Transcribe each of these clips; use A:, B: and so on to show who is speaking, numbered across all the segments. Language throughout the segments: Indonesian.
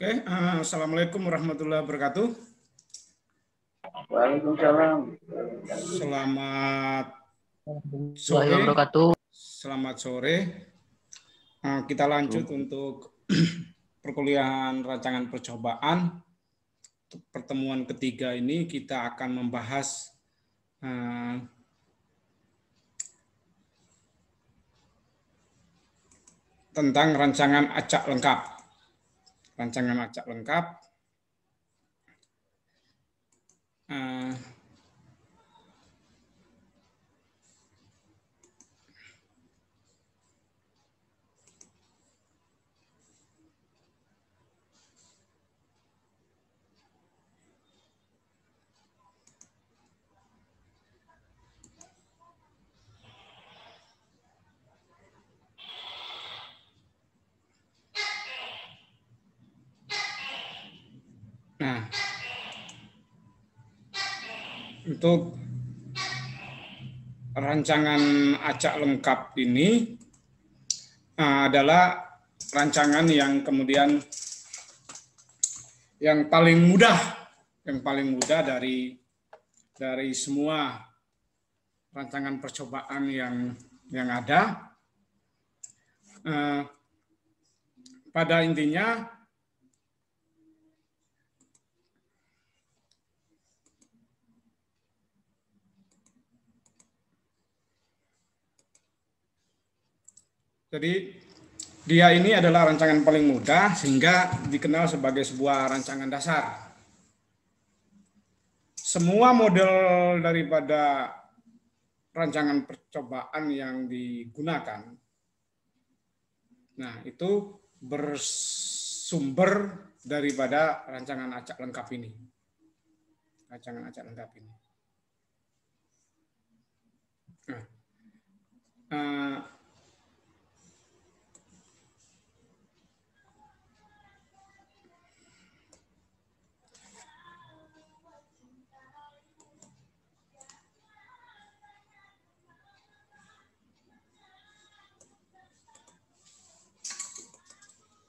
A: Oke, Assalamualaikum warahmatullahi wabarakatuh.
B: Waalaikumsalam.
A: Selamat sore. Selamat sore. Kita lanjut untuk perkuliahan rancangan percobaan. Untuk pertemuan ketiga ini kita akan membahas tentang rancangan acak lengkap. Rancangan acak lengkap. Nah, untuk rancangan acak lengkap ini adalah rancangan yang kemudian yang paling mudah dari semua rancangan percobaan yang ada. Pada intinya jadi dia ini adalah rancangan paling mudah sehingga dikenal sebagai sebuah rancangan dasar. Semua model daripada rancangan percobaan yang digunakan, nah itu bersumber daripada rancangan acak lengkap ini. Rancangan acak lengkap ini.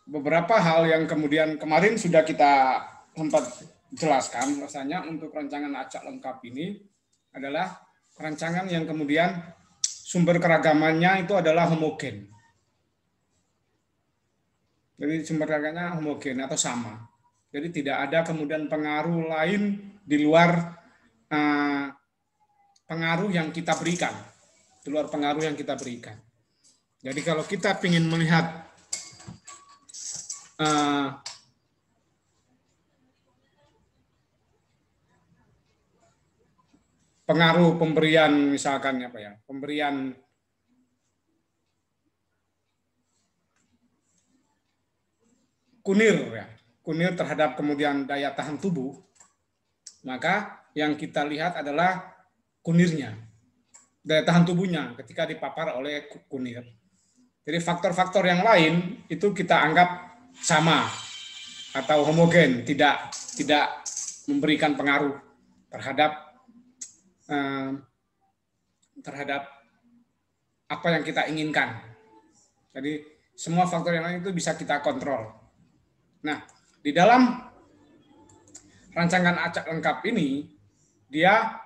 A: Beberapa hal yang kemudian kemarin sudah kita sempat jelaskan, rasanya untuk rancangan acak lengkap ini adalah rancangan yang kemudian sumber keragamannya itu adalah homogen. Jadi sumber keragamannya homogen atau sama. Jadi tidak ada kemudian pengaruh lain di luar pengaruh yang kita berikan. Di luar pengaruh yang kita berikan. Jadi kalau kita ingin melihat pengaruh pemberian misalkan apa ya, pemberian kunir terhadap kemudian daya tahan tubuh, maka yang kita lihat adalah kunirnya, daya tahan tubuhnya ketika dipapar oleh kunir. Jadi faktor-faktor yang lain itu kita anggap sama atau homogen, tidak memberikan pengaruh terhadap apa yang kita inginkan. Jadi semua faktor yang lain itu bisa kita kontrol. Nah, di dalam rancangan acak lengkap ini, dia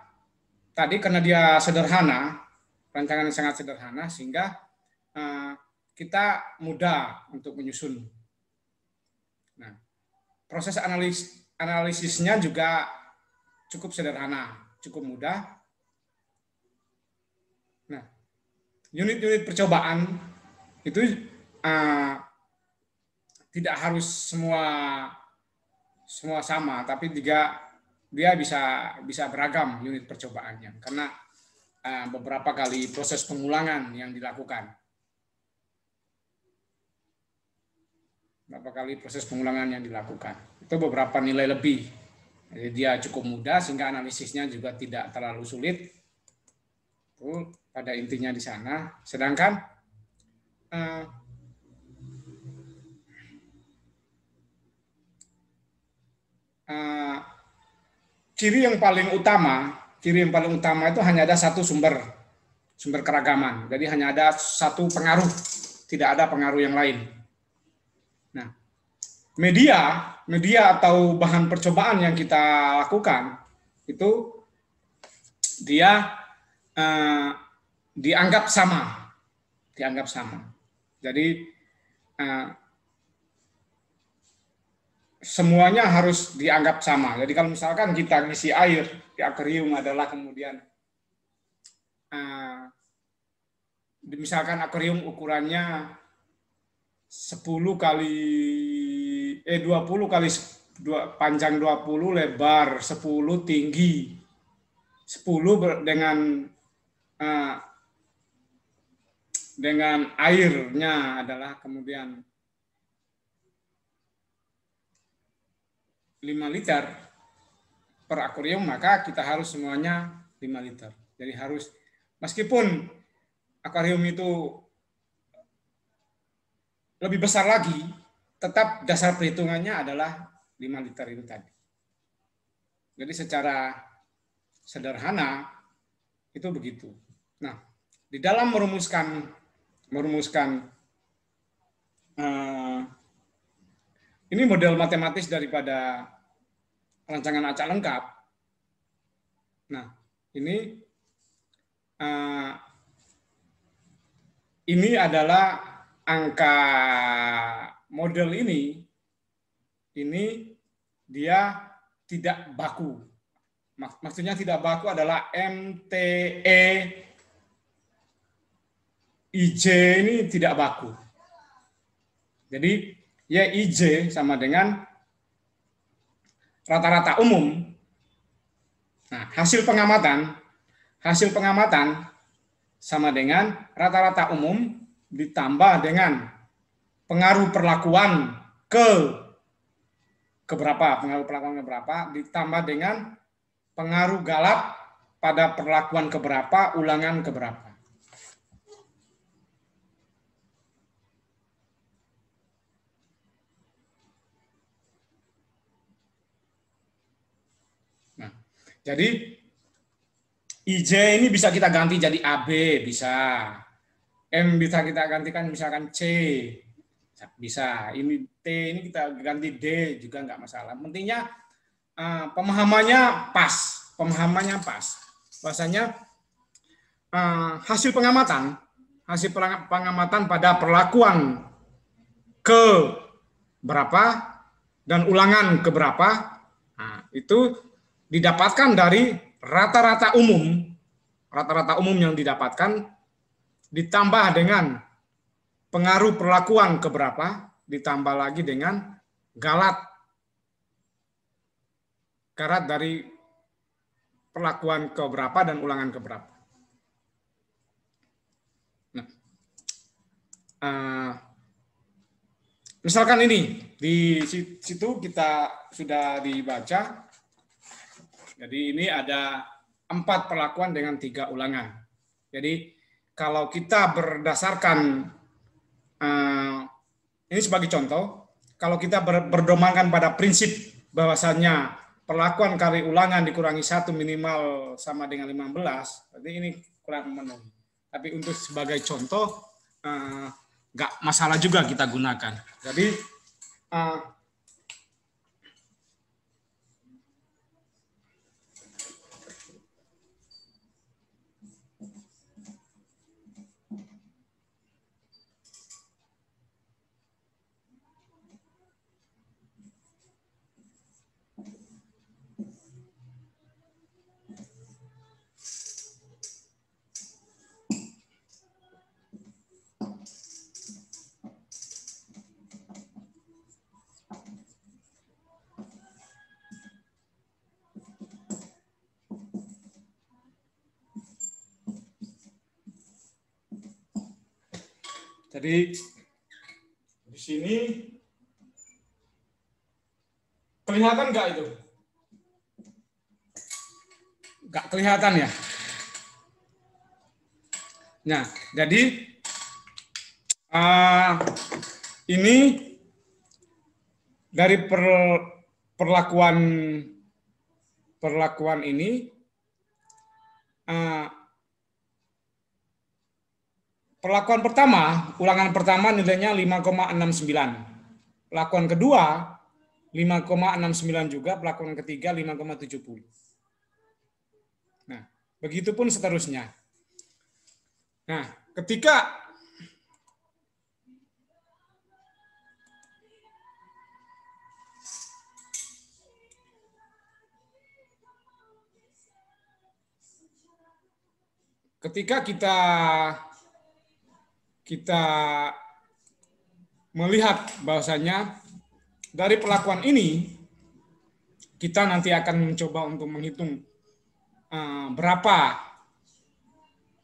A: tadi karena dia sederhana, rancangan yang sangat sederhana, sehingga kita mudah untuk menyusun. Nah, proses analisisnya juga cukup sederhana, cukup mudah. Nah, unit-unit percobaan itu tidak harus semua sama, tapi juga dia bisa beragam unit percobaannya karena beberapa kali proses pengulangan yang dilakukan. Itu beberapa nilai lebih. Jadi dia cukup mudah sehingga analisisnya juga tidak terlalu sulit. Itu pada intinya di sana. Sedangkan ciri yang paling utama itu hanya ada satu sumber keragaman. Jadi hanya ada satu pengaruh, tidak ada pengaruh yang lain. Nah, media atau bahan percobaan yang kita lakukan itu dia dianggap sama. Jadi semuanya harus dianggap sama. Jadi kalau misalkan kita ngisi air di akuarium adalah kemudian misalkan akuarium ukurannya 20 kali panjang 20, lebar 10, tinggi 10 dengan airnya adalah kemudian 5 liter per akuarium, maka kita harus semuanya 5 liter. Jadi harus, meskipun akuarium itu lebih besar lagi, tetap dasar perhitungannya adalah 5 liter itu tadi. Jadi secara sederhana itu begitu. Nah, di dalam merumuskan ini model matematis daripada rancangan acak lengkap. Nah, ini adalah angka model ini dia tidak baku. Maksudnya tidak baku adalah MTE IJ ini tidak baku. Jadi YIJ sama dengan rata-rata umum. Nah, hasil pengamatan sama dengan rata-rata umum ditambah dengan pengaruh perlakuan keberapa ditambah dengan pengaruh galap pada perlakuan keberapa, ulangan keberapa. Nah, jadi IJ ini bisa kita ganti jadi AB, bisa. M bisa kita gantikan misalkan C, bisa. Ini T ini kita ganti D juga nggak masalah. Pentingnya pemahamannya pas. Bahasanya hasil pengamatan pada perlakuan ke berapa dan ulangan ke berapa, itu didapatkan dari rata-rata umum yang didapatkan ditambah dengan pengaruh perlakuan ke berapa, ditambah lagi dengan garat dari perlakuan ke berapa dan ulangan ke berapa. Nah, misalkan ini di situ kita sudah dibaca. Jadi ini ada 4 perlakuan dengan 3 ulangan. Jadi kalau kita berdasarkan ini sebagai contoh, kalau kita berdomakan pada prinsip bahwasannya perlakuan kali ulangan dikurangi 1 minimal sama dengan 15, berarti ini kurang memenuhi. Tapi untuk sebagai contoh nggak masalah juga kita gunakan. Jadi Jadi di sini kelihatan nggak itu? Nggak kelihatan ya? Nah, jadi ini dari perlakuan ini. Perlakuan pertama, ulangan pertama nilainya 5,69. Perlakuan kedua 5,69 juga, perlakuan ketiga 5,70. Nah, begitupun seterusnya. Nah, ketika kita melihat bahwasanya dari perlakuan ini kita nanti akan mencoba untuk menghitung berapa,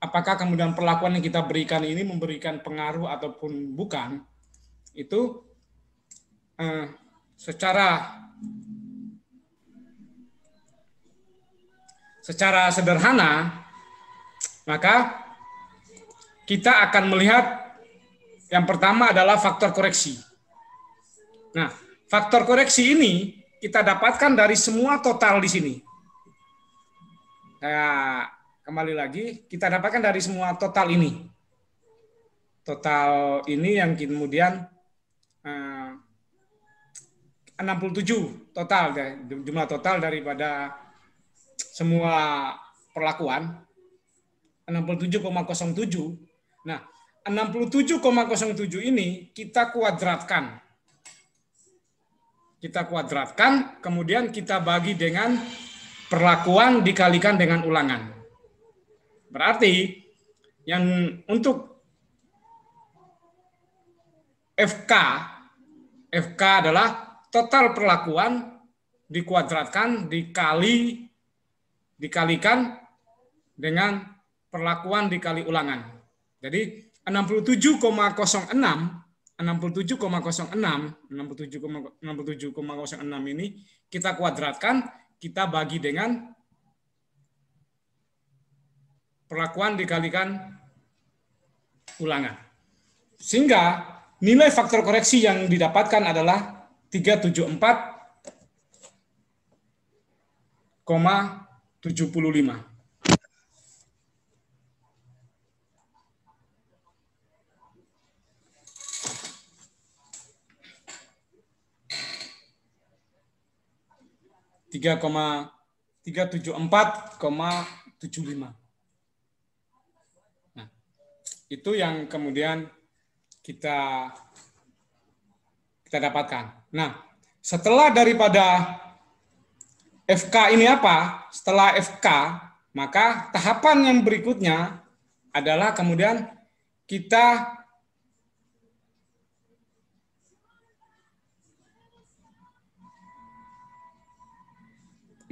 A: apakah kemudian perlakuan yang kita berikan ini memberikan pengaruh ataupun bukan. Itu secara sederhana, maka kita akan melihat yang pertama adalah faktor koreksi. Nah, faktor koreksi ini kita dapatkan dari semua total di sini. Nah, kembali lagi, kita dapatkan dari semua total ini. Total ini yang kemudian 67 total, jumlah total daripada semua perlakuan 67,07. Nah, 67,07 ini kita kuadratkan. Kemudian kita bagi dengan perlakuan dikalikan dengan ulangan. Berarti yang untuk FK adalah total perlakuan dikuadratkan dikalikan dengan perlakuan dikali ulangan. Jadi 67,06 ini kita kuadratkan, kita bagi dengan perlakuan dikalikan ulangan. Sehingga nilai faktor koreksi yang didapatkan adalah 374,75. Nah, itu yang kemudian kita dapatkan. Nah, setelah daripada FK ini apa? Setelah FK, maka tahapan yang berikutnya adalah kemudian kita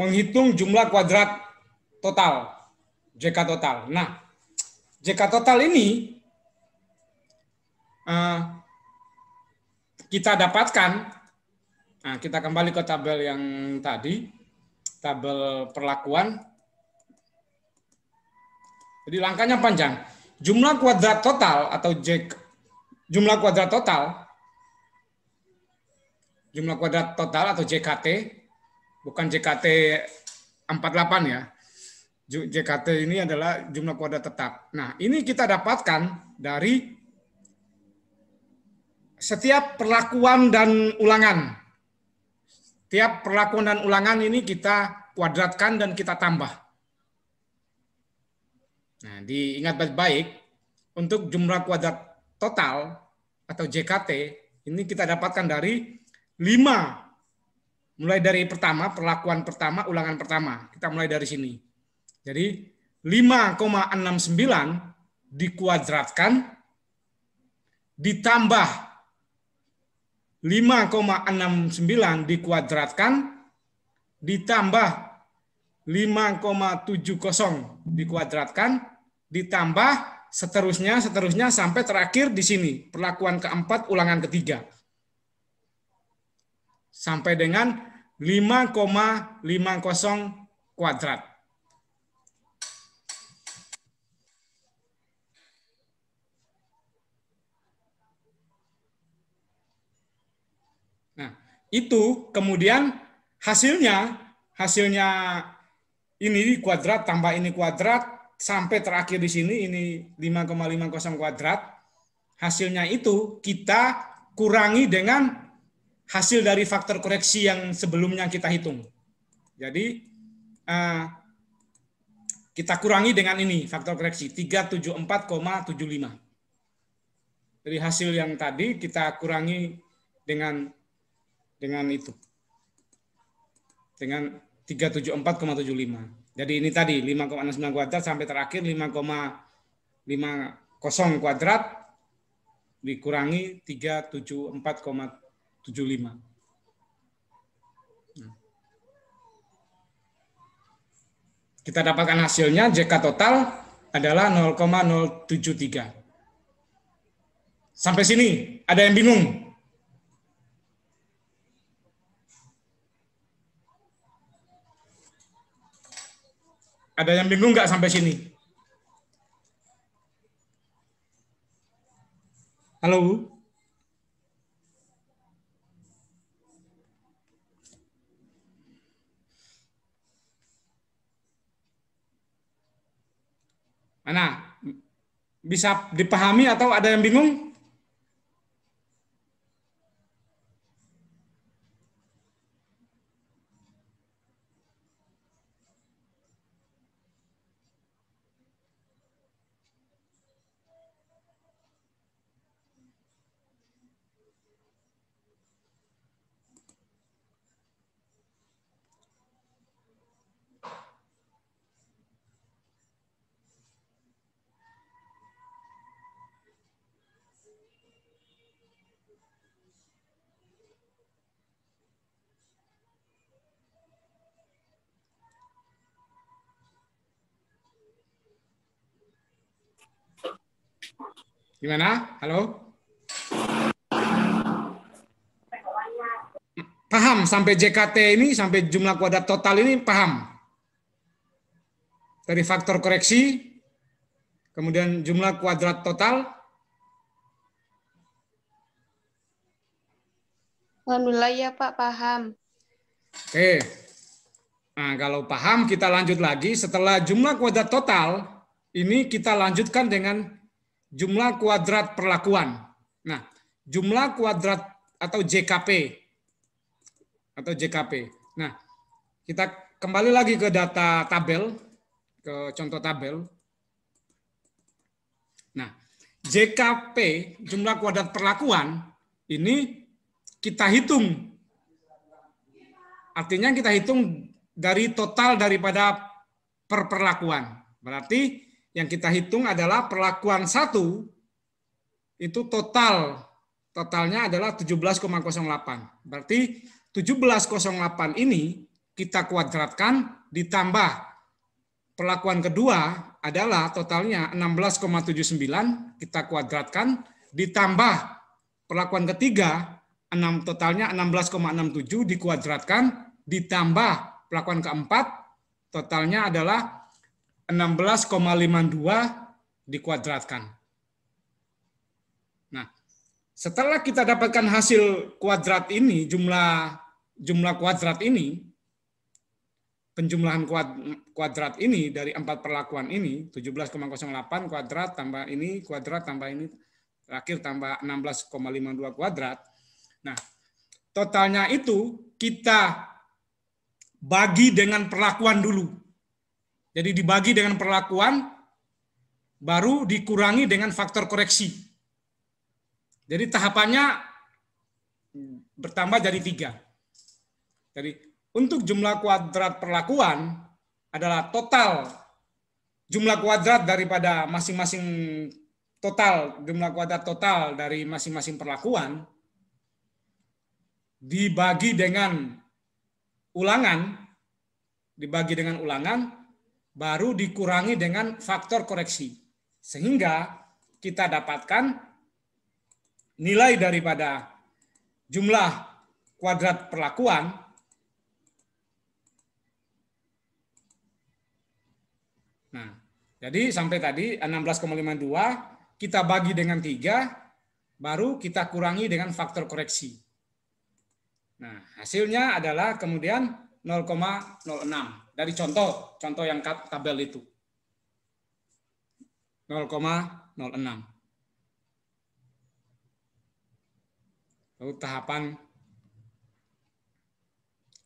A: menghitung jumlah kuadrat total, JK total. Nah, JK total ini kita dapatkan, nah kita kembali ke tabel yang tadi, tabel perlakuan. Jadi langkahnya panjang. Jumlah kuadrat total atau jumlah kuadrat total atau JKT, bukan JKT 48 ya. JKT ini adalah jumlah kuadrat tetap. Nah, ini kita dapatkan dari setiap perlakuan dan ulangan. Tiap perlakuan dan ulangan ini kita kuadratkan dan kita tambah. Nah, diingat baik-baik, untuk jumlah kuadrat total atau JKT, ini kita dapatkan dari 5. Mulai dari pertama, perlakuan pertama, ulangan pertama. Kita mulai dari sini. Jadi 5,69 dikuadratkan ditambah 5,69 dikuadratkan ditambah 5,70 dikuadratkan ditambah seterusnya sampai terakhir di sini perlakuan keempat ulangan ketiga sampai dengan 5,50 kuadrat. Nah, itu kemudian hasilnya ini kuadrat tambah ini kuadrat sampai terakhir di sini ini 5,50 kuadrat. Hasilnya itu kita kurangi dengan hasil dari faktor koreksi yang sebelumnya kita hitung. Jadi kita kurangi dengan ini faktor koreksi 374,75. Dari hasil yang tadi kita kurangi dengan itu. Dengan 374,75. Jadi ini tadi 5,69 kuadrat sampai terakhir 5,50 kuadrat dikurangi 374,75. Kita dapatkan hasilnya JK total adalah 0,073. Sampai sini ada yang bingung? Ada yang bingung nggak sampai sini? Halo? Mana? Bisa dipahami atau ada yang bingung? Gimana? Halo? Paham sampai JKT ini, sampai jumlah kuadrat total ini paham? Dari faktor koreksi, kemudian jumlah kuadrat total.
B: Alhamdulillah ya Pak, paham.
A: Oke. Nah, kalau paham kita lanjut lagi. Setelah jumlah kuadrat total, ini kita lanjutkan dengan jumlah kuadrat perlakuan. Nah, jumlah kuadrat atau JKP. Nah, kita kembali lagi ke data tabel, ke contoh tabel. Nah, JKP, jumlah kuadrat perlakuan, ini kita hitung. Artinya kita hitung dari total daripada perlakuan. Berarti yang kita hitung adalah perlakuan 1 itu totalnya adalah 17,08. Berarti 17,08 ini kita kuadratkan ditambah perlakuan kedua adalah totalnya 16,79 kita kuadratkan ditambah perlakuan ketiga totalnya 16,67 dikuadratkan ditambah perlakuan keempat totalnya adalah 16,52 dikuadratkan. Nah, setelah kita dapatkan hasil kuadrat ini, jumlah kuadrat ini, penjumlahan kuadrat ini dari 4 perlakuan ini, 17,08 kuadrat tambah ini, kuadrat tambah ini, terakhir tambah 16,52 kuadrat. Nah, totalnya itu kita bagi dengan perlakuan dulu. Jadi dibagi dengan perlakuan, baru dikurangi dengan faktor koreksi. Jadi tahapannya bertambah jadi 3. Jadi untuk jumlah kuadrat perlakuan adalah total jumlah kuadrat daripada masing-masing jumlah kuadrat total dari masing-masing perlakuan dibagi dengan ulangan, baru dikurangi dengan faktor koreksi. Sehingga kita dapatkan nilai daripada jumlah kuadrat perlakuan Nah, jadi sampai tadi 16,52 kita bagi dengan 3, baru kita kurangi dengan faktor koreksi. Nah, hasilnya adalah kemudian 0,06 dari contoh yang tabel itu. 0,06. Lalu tahapan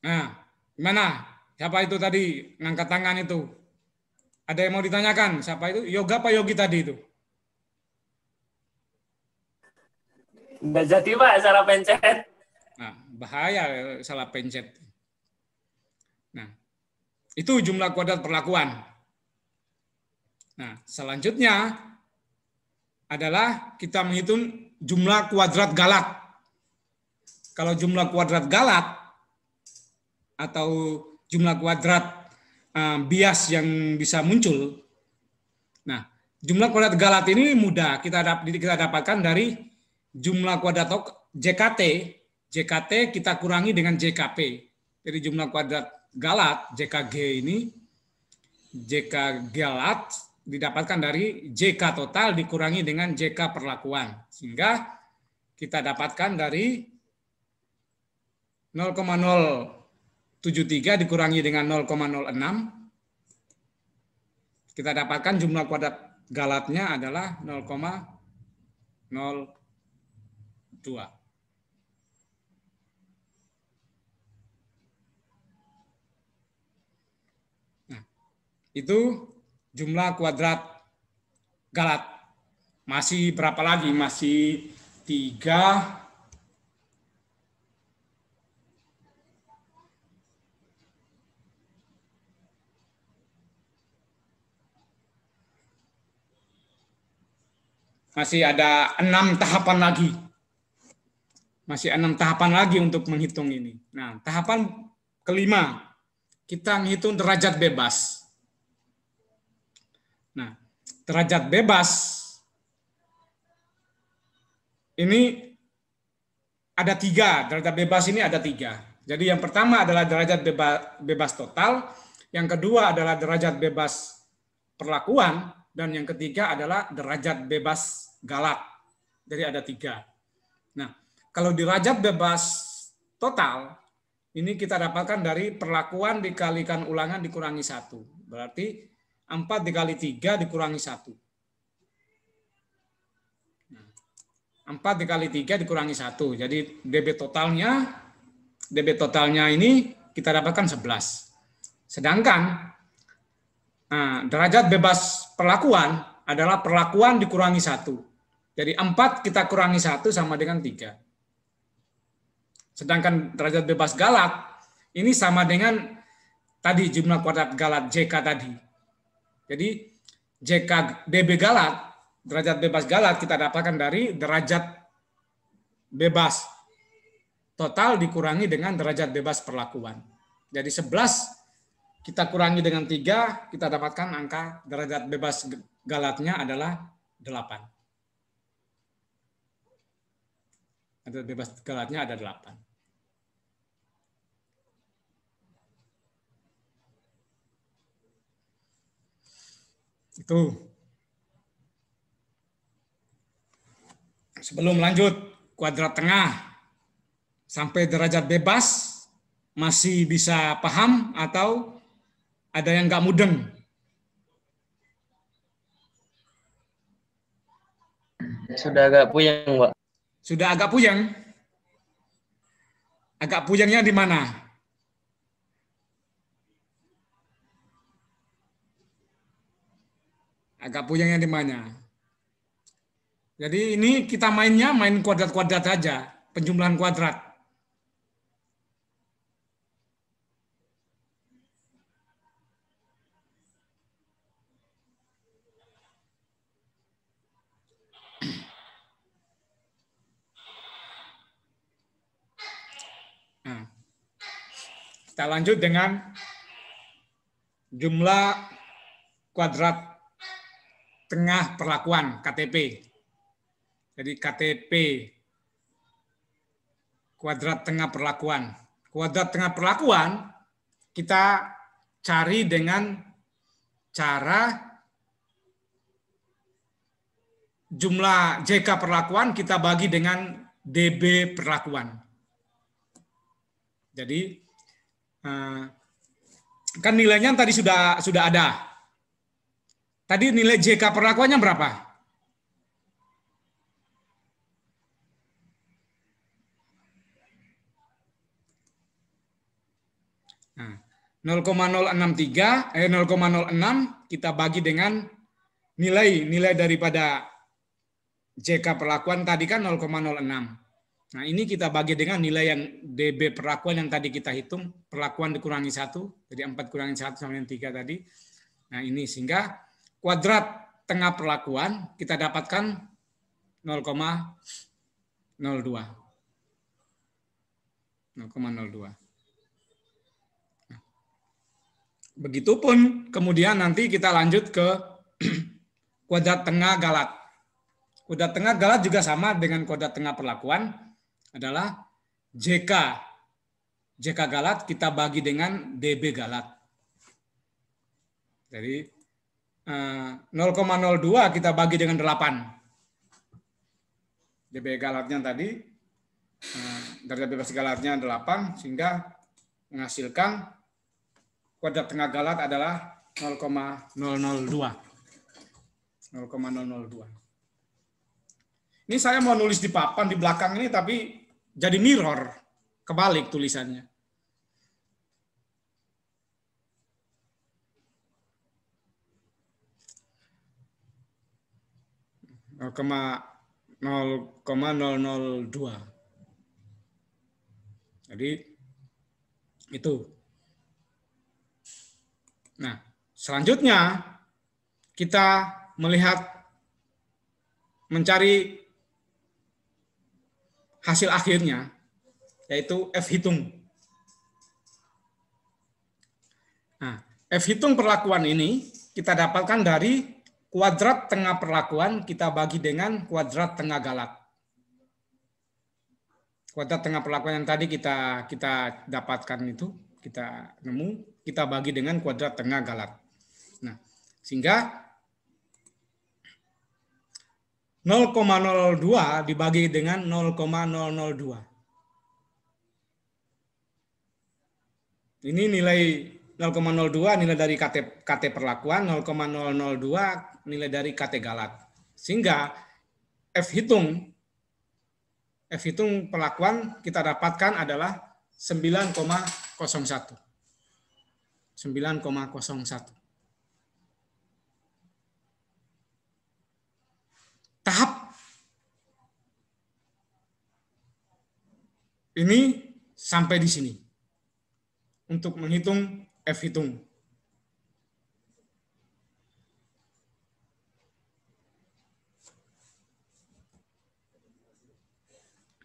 A: Nah, gimana? Siapa itu tadi ngangkat tangan itu? Ada yang mau ditanyakan? Siapa itu? Yoga apa Yogi tadi itu?
C: Nggak jadi Pak, salah pencet.
A: Nah, bahaya salah pencet. Nah, itu jumlah kuadrat perlakuan. Nah, selanjutnya adalah kita menghitung jumlah kuadrat galat. Kalau jumlah kuadrat galat atau jumlah kuadrat bias yang bisa muncul. Nah, jumlah kuadrat galat ini mudah kita dapatkan dari jumlah kuadrat JKT. JKT kita kurangi dengan JKP. Jadi jumlah kuadrat galat JKG ini, JK galat didapatkan dari JK total dikurangi dengan JK perlakuan. Sehingga kita dapatkan dari 0,073 dikurangi dengan 0,06. Kita dapatkan jumlah kuadrat galatnya adalah 0,02. Nah, itu jumlah kuadrat galat. Masih berapa lagi? Masih 3. Masih ada 6 tahapan lagi. Masih 6 tahapan lagi untuk menghitung ini. Nah, tahapan kelima, kita menghitung derajat bebas. Nah, derajat bebas ini ada 3. Derajat bebas ini ada 3. Jadi yang pertama adalah derajat bebas total, yang kedua adalah derajat bebas perlakuan, dan yang ketiga adalah derajat bebas galat. Jadi ada 3. Nah, kalau derajat bebas total, ini kita dapatkan dari perlakuan dikalikan ulangan dikurangi 1. Berarti 4 dikali 3 dikurangi 1. 4 dikali 3 dikurangi 1. Jadi DB totalnya ini kita dapatkan 11. Sedangkan derajat bebas perlakuan adalah perlakuan dikurangi 1. Jadi 4 kita kurangi 1 sama dengan 3. Sedangkan derajat bebas galat ini sama dengan tadi jumlah kuadrat galat JK tadi. Jadi JK DB galat, derajat bebas galat kita dapatkan dari derajat bebas total dikurangi dengan derajat bebas perlakuan. Jadi 11 kita kurangi dengan 3, kita dapatkan angka derajat bebas galatnya adalah 8. Derajat bebas galatnya ada 8. Itu. Sebelum lanjut kuadrat tengah sampai derajat bebas, masih bisa paham atau ada yang nggak mudeng?
C: Sudah agak puyeng, Pak.
A: Sudah agak puyeng? Agak puyengnya di mana? Agak puyengnya di mana? Jadi ini kita main kuadrat-kuadrat saja, penjumlahan kuadrat. Nah, kita lanjut dengan jumlah kuadrat tengah perlakuan KTP. Jadi KTP kuadrat tengah perlakuan. Kuadrat tengah perlakuan kita cari dengan cara jumlah JK perlakuan kita bagi dengan DB perlakuan. Jadi kan nilainya tadi sudah ada. Tadi nilai JK perlakuannya berapa? Nah, 0,06 kita bagi dengan nilai daripada JK perlakuan tadi kan 0,06. Nah, ini kita bagi dengan nilai yang DB perlakuan yang tadi kita hitung, perlakuan dikurangi 1, jadi 4 kurangi 1 sama dengan 3 tadi. Nah, ini sehingga kuadrat tengah perlakuan kita dapatkan 0,02. 0,02. Begitupun kemudian nanti kita lanjut ke kuadrat tengah galat. Kuadrat tengah galat juga sama dengan kuadrat tengah perlakuan, adalah JK. JK galat kita bagi dengan DB galat. Jadi 0,02 kita bagi dengan 8. DB galatnya tadi, derajat bebas galatnya 8, sehingga menghasilkan kuadrat tengah galat adalah 0,002. 0,002. Ini saya mau nulis di papan di belakang ini, tapi jadi mirror, kebalik tulisannya. 0,002. Jadi itu. Nah, selanjutnya kita mencari hasil akhirnya, yaitu F hitung. Nah, F hitung perlakuan ini kita dapatkan dari kuadrat tengah perlakuan kita bagi dengan kuadrat tengah galat. Kuadrat tengah perlakuan yang tadi kita dapatkan itu, kita nemu, kita bagi dengan kuadrat tengah galat. Nah, sehingga 0,02 dibagi dengan 0,002. Ini nilai 0,02 nilai dari KT perlakuan, 0,002 nilai dari KT galat. Sehingga F hitung perlakuan kita dapatkan adalah 9,01. 9,01. Tahap ini sampai di sini untuk menghitung F hitung.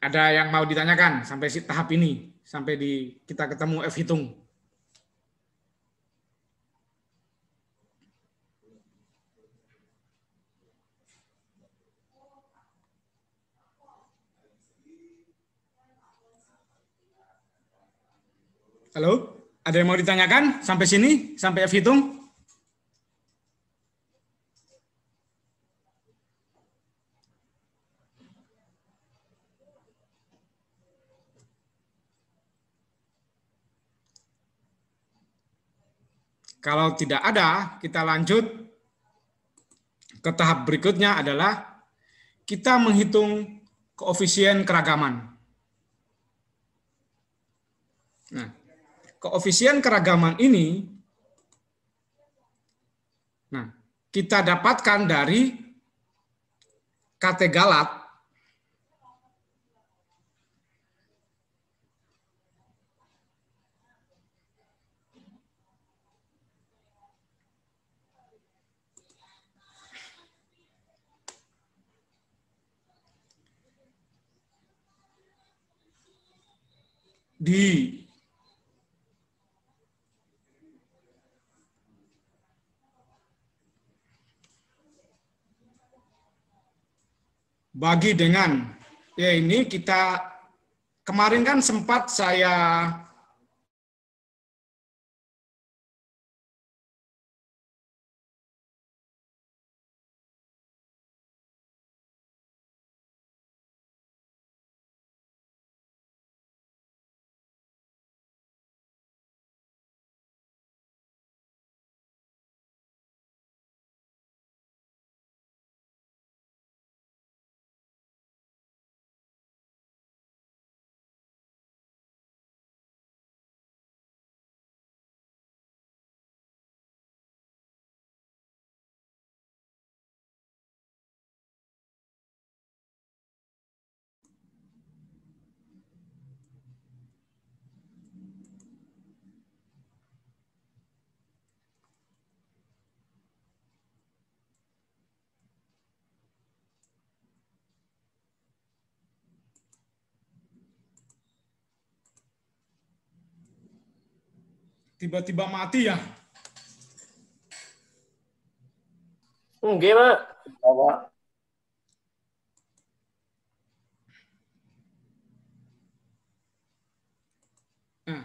A: Ada yang mau ditanyakan sampai tahap ini, sampai kita ketemu F hitung? Halo? Ada yang mau ditanyakan sampai sini, sampai F hitung? Kalau tidak ada, kita lanjut ke tahap berikutnya adalah kita menghitung koefisien keragaman. Nah, koefisien keragaman ini kita dapatkan dari KT galat bagi dengan, ya ini kita kemarin kan sempat saya tiba-tiba mati ya?
C: Enggak, Pak. Pak.
A: Nah.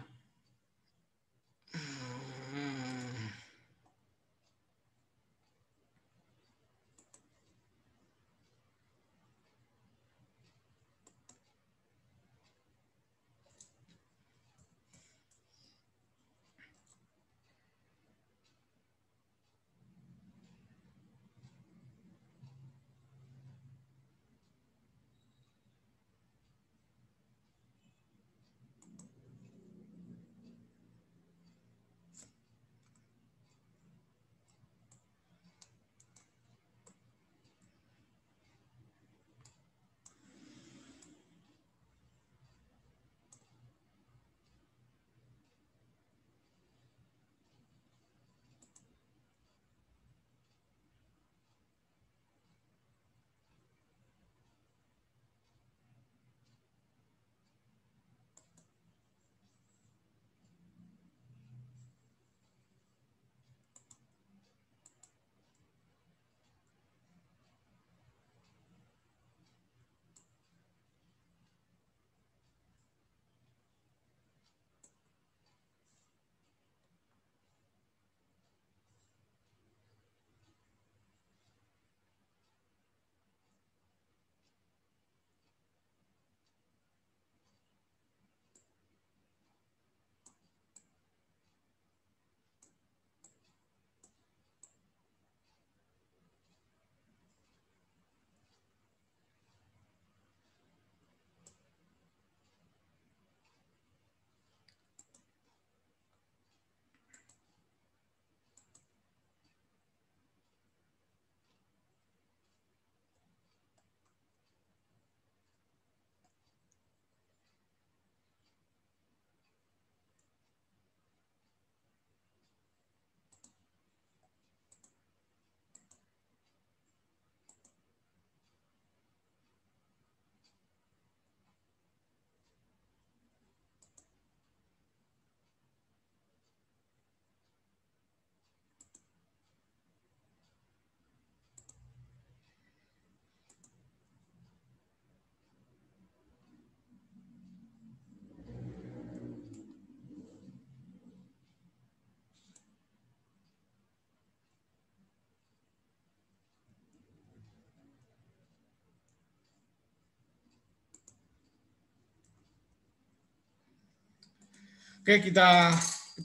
A: Oke, kita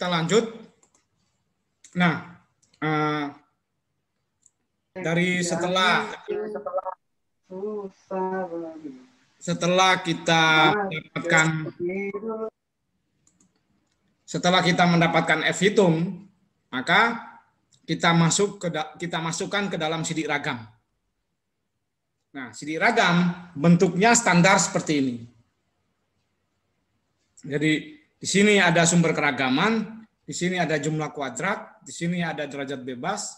A: lanjut. Nah, dari setelah kita mendapatkan F hitung, maka kita masukkan ke dalam sidik ragam. Nah, sidik ragam bentuknya standar seperti ini. Jadi di sini ada sumber keragaman, di sini ada jumlah kuadrat, di sini ada derajat bebas,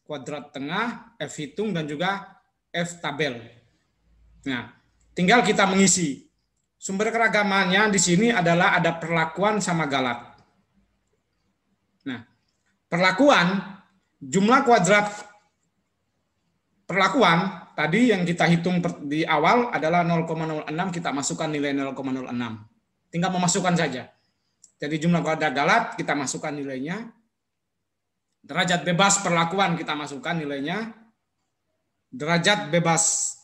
A: kuadrat tengah, F hitung, dan juga F tabel. Nah, tinggal kita mengisi. Sumber keragamannya di sini adalah ada perlakuan sama galat. Nah, perlakuan, jumlah kuadrat perlakuan, tadi yang kita hitung di awal adalah 0,06, kita masukkan nilai 0,06. Tinggal memasukkan saja. Jadi jumlah kuadrat galat kita masukkan nilainya. Derajat bebas perlakuan kita masukkan nilainya. Derajat bebas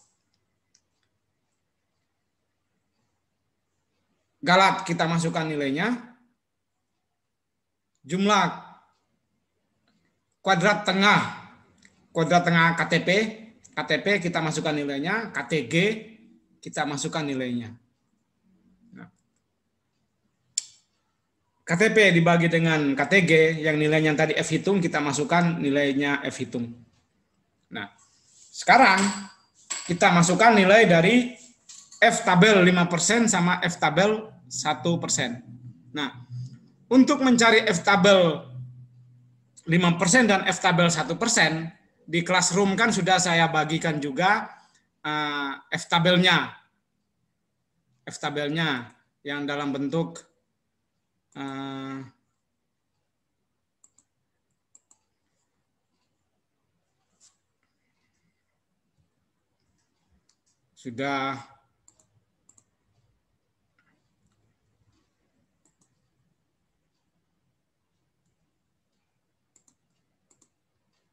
A: galat kita masukkan nilainya. Jumlah kuadrat tengah KTP kita masukkan nilainya. KTG kita masukkan nilainya. KTP dibagi dengan KTG, yang nilainya tadi F hitung, kita masukkan nilainya F hitung. Nah, sekarang kita masukkan nilai dari F tabel 5% sama F tabel 1%. Nah, untuk mencari F tabel 5% dan F tabel 1%, di Classroom kan sudah saya bagikan juga F tabelnya. F tabelnya yang dalam bentuk Sudah.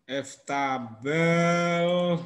A: F tabel.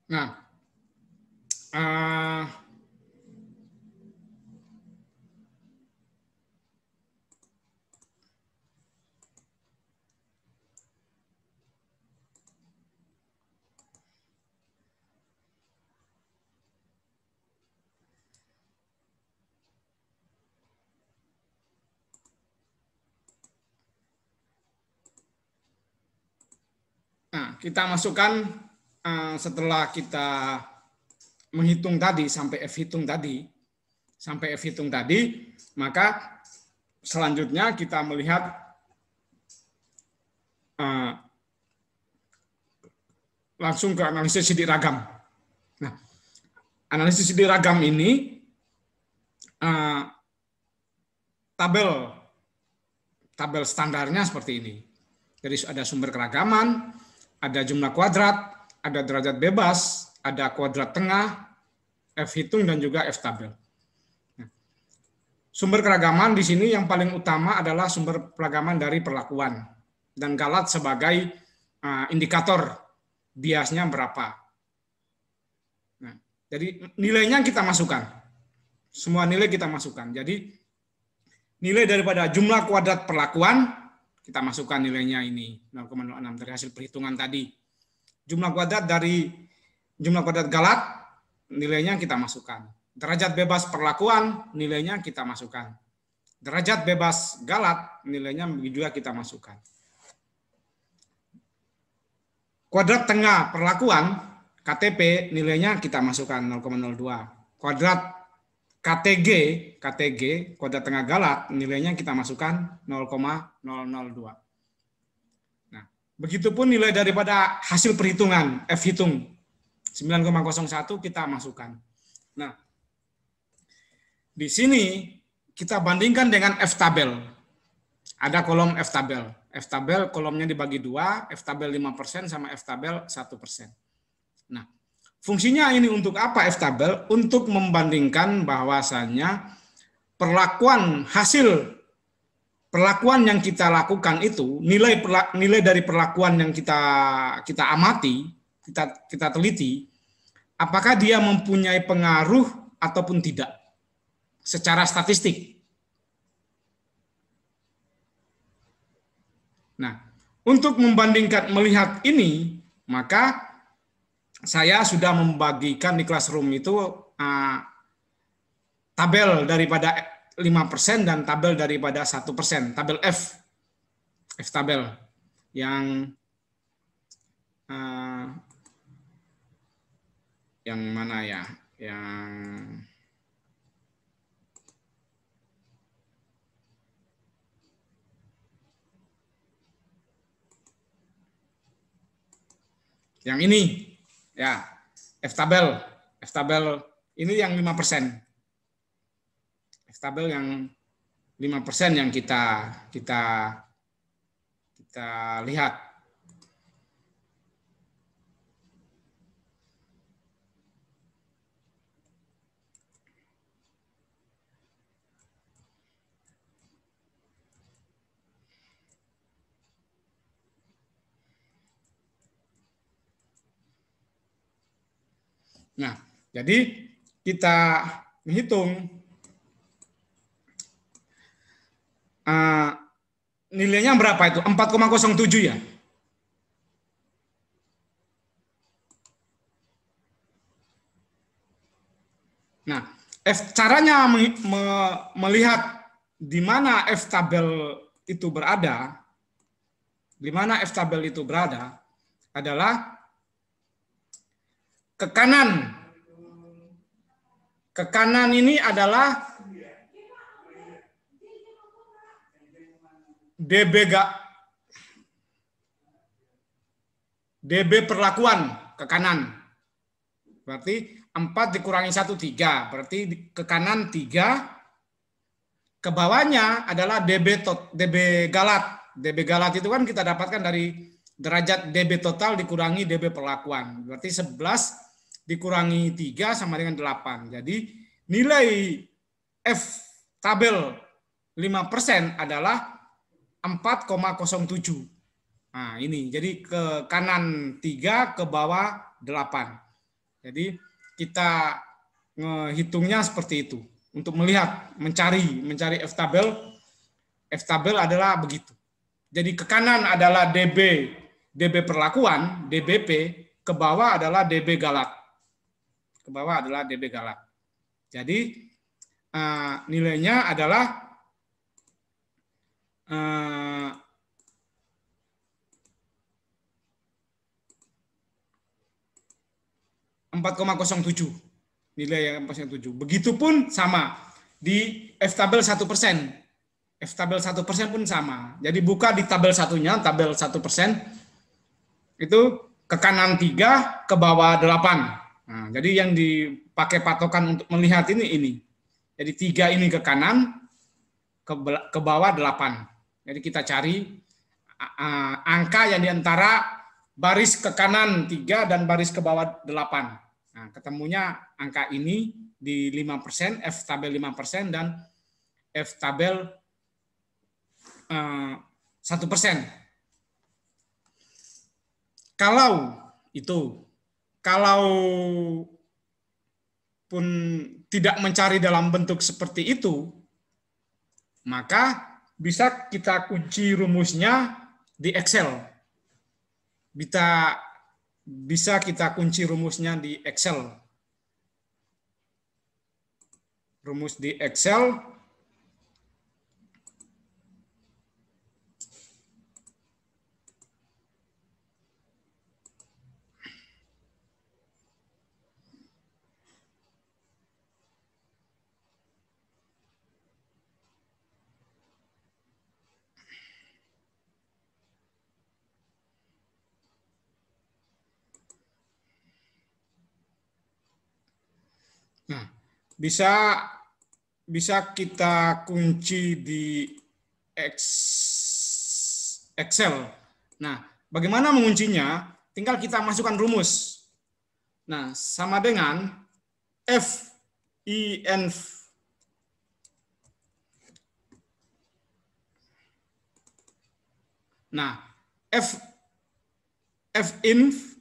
A: Nah, kita masukkan setelah kita menghitung tadi sampai F hitung tadi, maka selanjutnya kita melihat langsung ke analisis sidik ragam. Nah, analisis sidik ragam ini tabel standarnya seperti ini. Jadi ada sumber keragaman, ada jumlah kuadrat, ada derajat bebas, ada kuadrat tengah, F hitung dan juga F tabel. Nah, sumber keragaman di sini yang paling utama adalah sumber keragaman dari perlakuan dan galat sebagai indikator biasnya berapa. Nah, jadi nilainya kita masukkan. Semua nilai kita masukkan. Jadi nilai daripada jumlah kuadrat perlakuan kita masukkan nilainya ini 0,06 dari hasil perhitungan tadi. Jumlah kuadrat dari jumlah kuadrat galat nilainya kita masukkan. Derajat bebas perlakuan nilainya kita masukkan. Derajat bebas galat nilainya juga kita masukkan. Kuadrat tengah perlakuan KTP nilainya kita masukkan 0,02. Kuadrat KTG kuadrat tengah galat nilainya kita masukkan 0,002. Nah, begitupun nilai daripada hasil perhitungan F hitung 9,01 kita masukkan. Nah, di sini kita bandingkan dengan F tabel. Ada kolom F tabel. F tabel kolomnya dibagi 2, F tabel 5% sama F tabel 1%. Nah, fungsinya ini untuk apa F tabel? Untuk membandingkan bahwasannya perlakuan yang kita lakukan itu, nilai dari perlakuan yang kita amati, kita teliti, apakah dia mempunyai pengaruh ataupun tidak secara statistik. Nah, untuk membandingkan melihat ini, maka saya sudah membagikan di Classroom itu tabel daripada 5% dan tabel daripada 1%, tabel F tabel yang mana ya? Yang ini ya, F tabel ini yang 5%. F tabel yang 5% yang kita lihat. Nah, jadi kita menghitung nilainya berapa itu? 4,07 ya. Nah, caranya melihat di mana F tabel itu berada, adalah ke kanan. Ke kanan ini adalah DB perlakuan ke kanan. Berarti 4 dikurangi 1, 3. Berarti ke kanan 3. Ke bawahnya adalah DB galat. DB galat itu kan kita dapatkan dari derajat DB total dikurangi DB perlakuan. Berarti 11 dikurangi 3 sama dengan 8. Jadi nilai F tabel 5% adalah 4,07. Nah, ini. Jadi ke kanan 3, ke bawah 8. Jadi kita ngehitungnya seperti itu. Untuk melihat, mencari F tabel. F tabel adalah begitu. Jadi ke kanan adalah DB perlakuan, DBP, ke bawah adalah DB galat. Jadi nilainya adalah 4,07. Nilai yang 4,07. Begitupun sama di F tabel 1%. F tabel 1% pun sama. Jadi buka di tabel satunya, tabel 1%, itu ke kanan 3, ke bawah 8. Nah, jadi yang dipakai patokan untuk melihat ini. Jadi 3 ini ke kanan, ke bawah 8. Jadi kita cari angka yang diantara baris ke kanan 3 dan baris ke bawah 8. Nah, ketemunya angka ini di 5%, F tabel 5% dan F tabel 1%. Kalau pun tidak mencari dalam bentuk seperti itu, maka bisa kita kunci rumusnya di Excel. Bisa kita kunci rumusnya di Excel. Rumus di Excel bisa kita kunci di Excel. Nah, bagaimana menguncinya? Tinggal kita masukkan rumus. Nah, sama dengan FINF FINF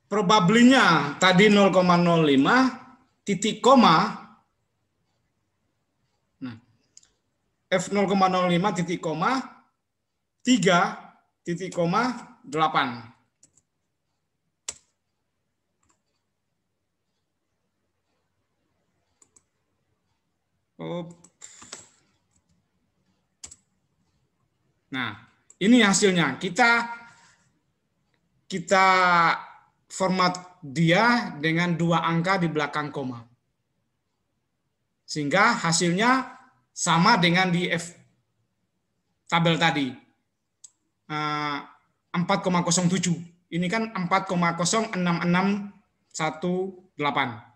A: probabilinya tadi 0,05 titik koma. Nah, F 0,05 titik koma 3 titik koma 8. Nah, ini hasilnya. Kita format dia dengan 2 angka di belakang koma. Sehingga hasilnya sama dengan di F tabel tadi. 4,07. Ini kan 4,06618.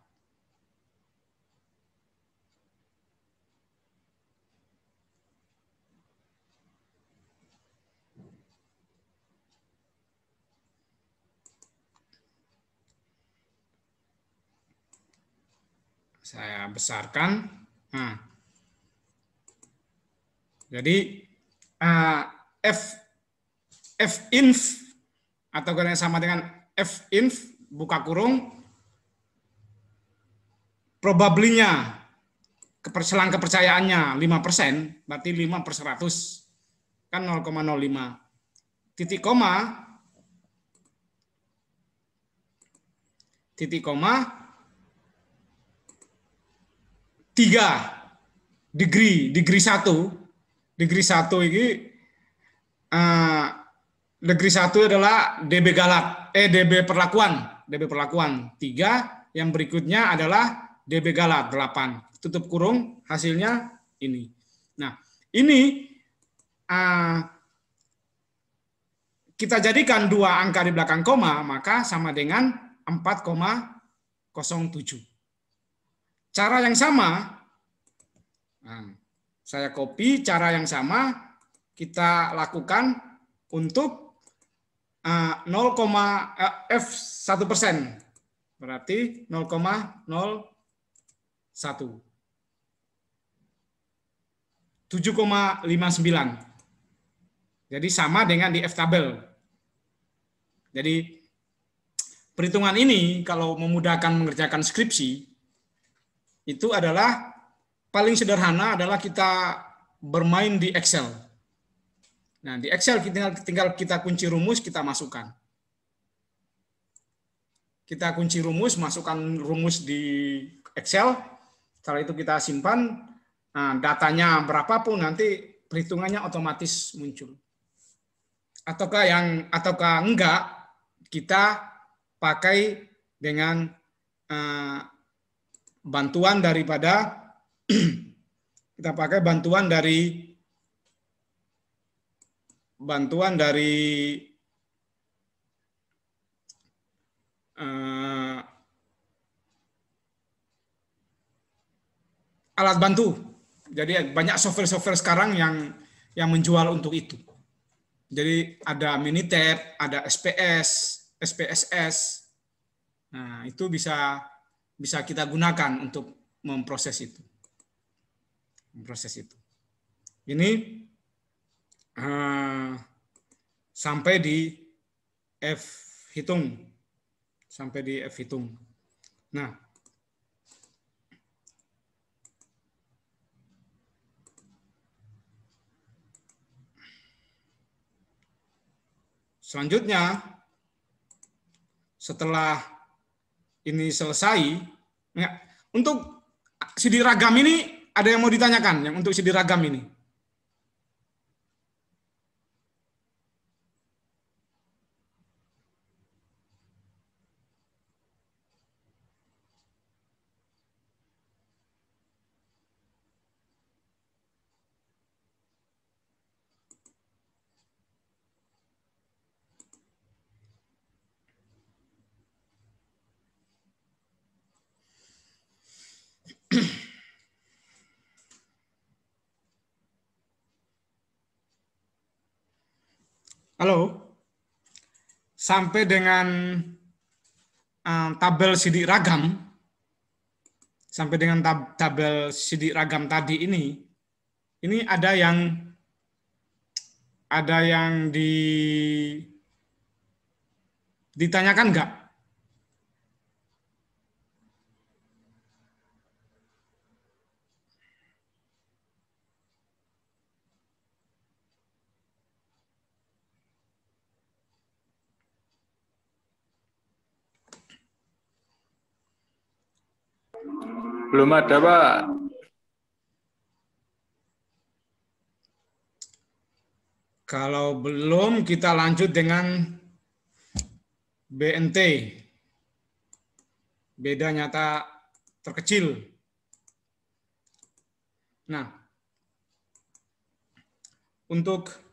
A: Saya besarkan. Nah, jadi FINF atau yang sama dengan FINF buka kurung probabilinya selang kepercayaannya 5%, berarti 5/100 kan 0,05. Titik koma degree 1. Degree 1 ini degree 1 adalah DB galat, DB perlakuan. 3, yang berikutnya adalah DB galat 8. Tutup kurung, hasilnya ini. Nah, ini kita jadikan 2 angka di belakang koma, maka sama dengan 4,07. Cara yang sama, saya copy, cara yang sama kita lakukan untuk F1%. Berarti 0,01. 7,59. Jadi sama dengan di F tabel. Jadi perhitungan ini kalau memudahkan mengerjakan skripsi itu adalah paling sederhana adalah kita bermain di Excel. Nah, di Excel tinggal kita kunci rumus, kita masukkan. Kita kunci rumus, masukkan rumus di Excel. Setelah itu kita simpan, datanya berapapun nanti perhitungannya otomatis muncul. Ataukah enggak, kita pakai dengan bantuan daripada alat bantu. Jadi banyak software sekarang yang menjual untuk itu. Jadi ada Minitab, ada SPS, SPSS. Nah, itu bisa kita gunakan untuk memproses itu. Ini sampai di F hitung. Nah, selanjutnya, setelah ini selesai, untuk CD ragam ini ada yang mau ditanyakan? Yang untuk CD ragam ini? Halo, sampai dengan tabel sidik ragam, tadi ini ada yang ditanyakan nggak?
D: Belum ada, Pak.
A: Kalau belum, kita lanjut dengan BNT. Beda nyata terkecil. Nah, untuk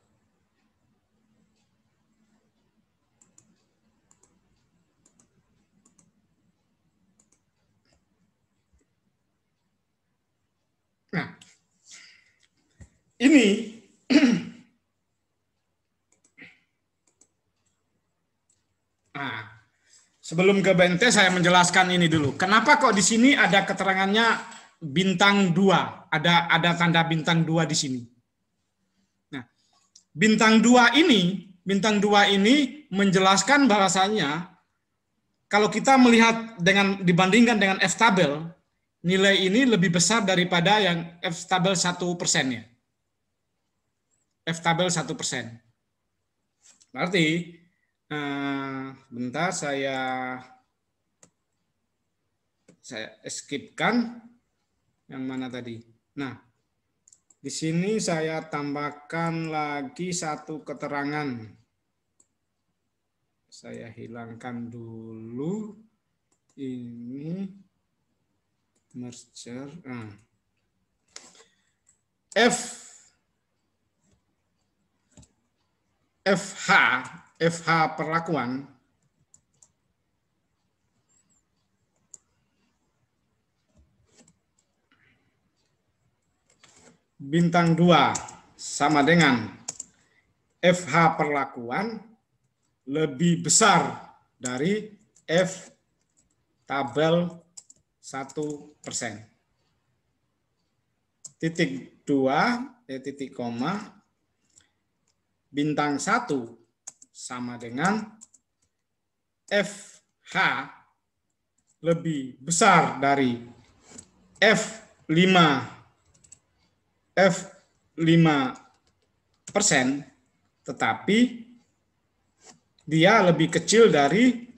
A: ini sebelum ke BNT saya menjelaskan ini dulu. Kenapa kok di sini ada keterangannya bintang 2? Ada tanda bintang 2 di sini. Nah, bintang 2 ini menjelaskan bahwasanya kalau kita melihat dibandingkan dengan F tabel, nilai ini lebih besar daripada yang F tabel 1%-nya. F tabel 1%. Berarti bentar saya skipkan. Yang mana tadi? Nah, di sini saya tambahkan lagi satu keterangan. Saya hilangkan dulu ini merger. Nah. FH perlakuan bintang 2 sama dengan FH perlakuan lebih besar dari F tabel 1%. Titik 2, titik koma, bintang 1 sama dengan FH lebih besar dari F5%, tetapi dia lebih kecil dari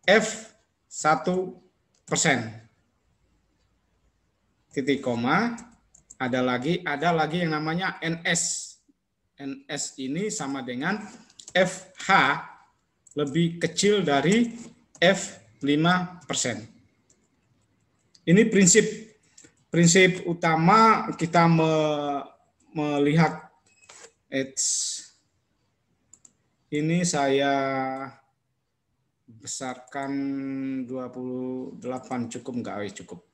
A: F1%. Titik koma, ada lagi yang namanya NS. NS ini sama dengan FH lebih kecil dari F5%. Ini prinsip utama kita melihat ini saya besarkan 28 cukup enggak? Cukup.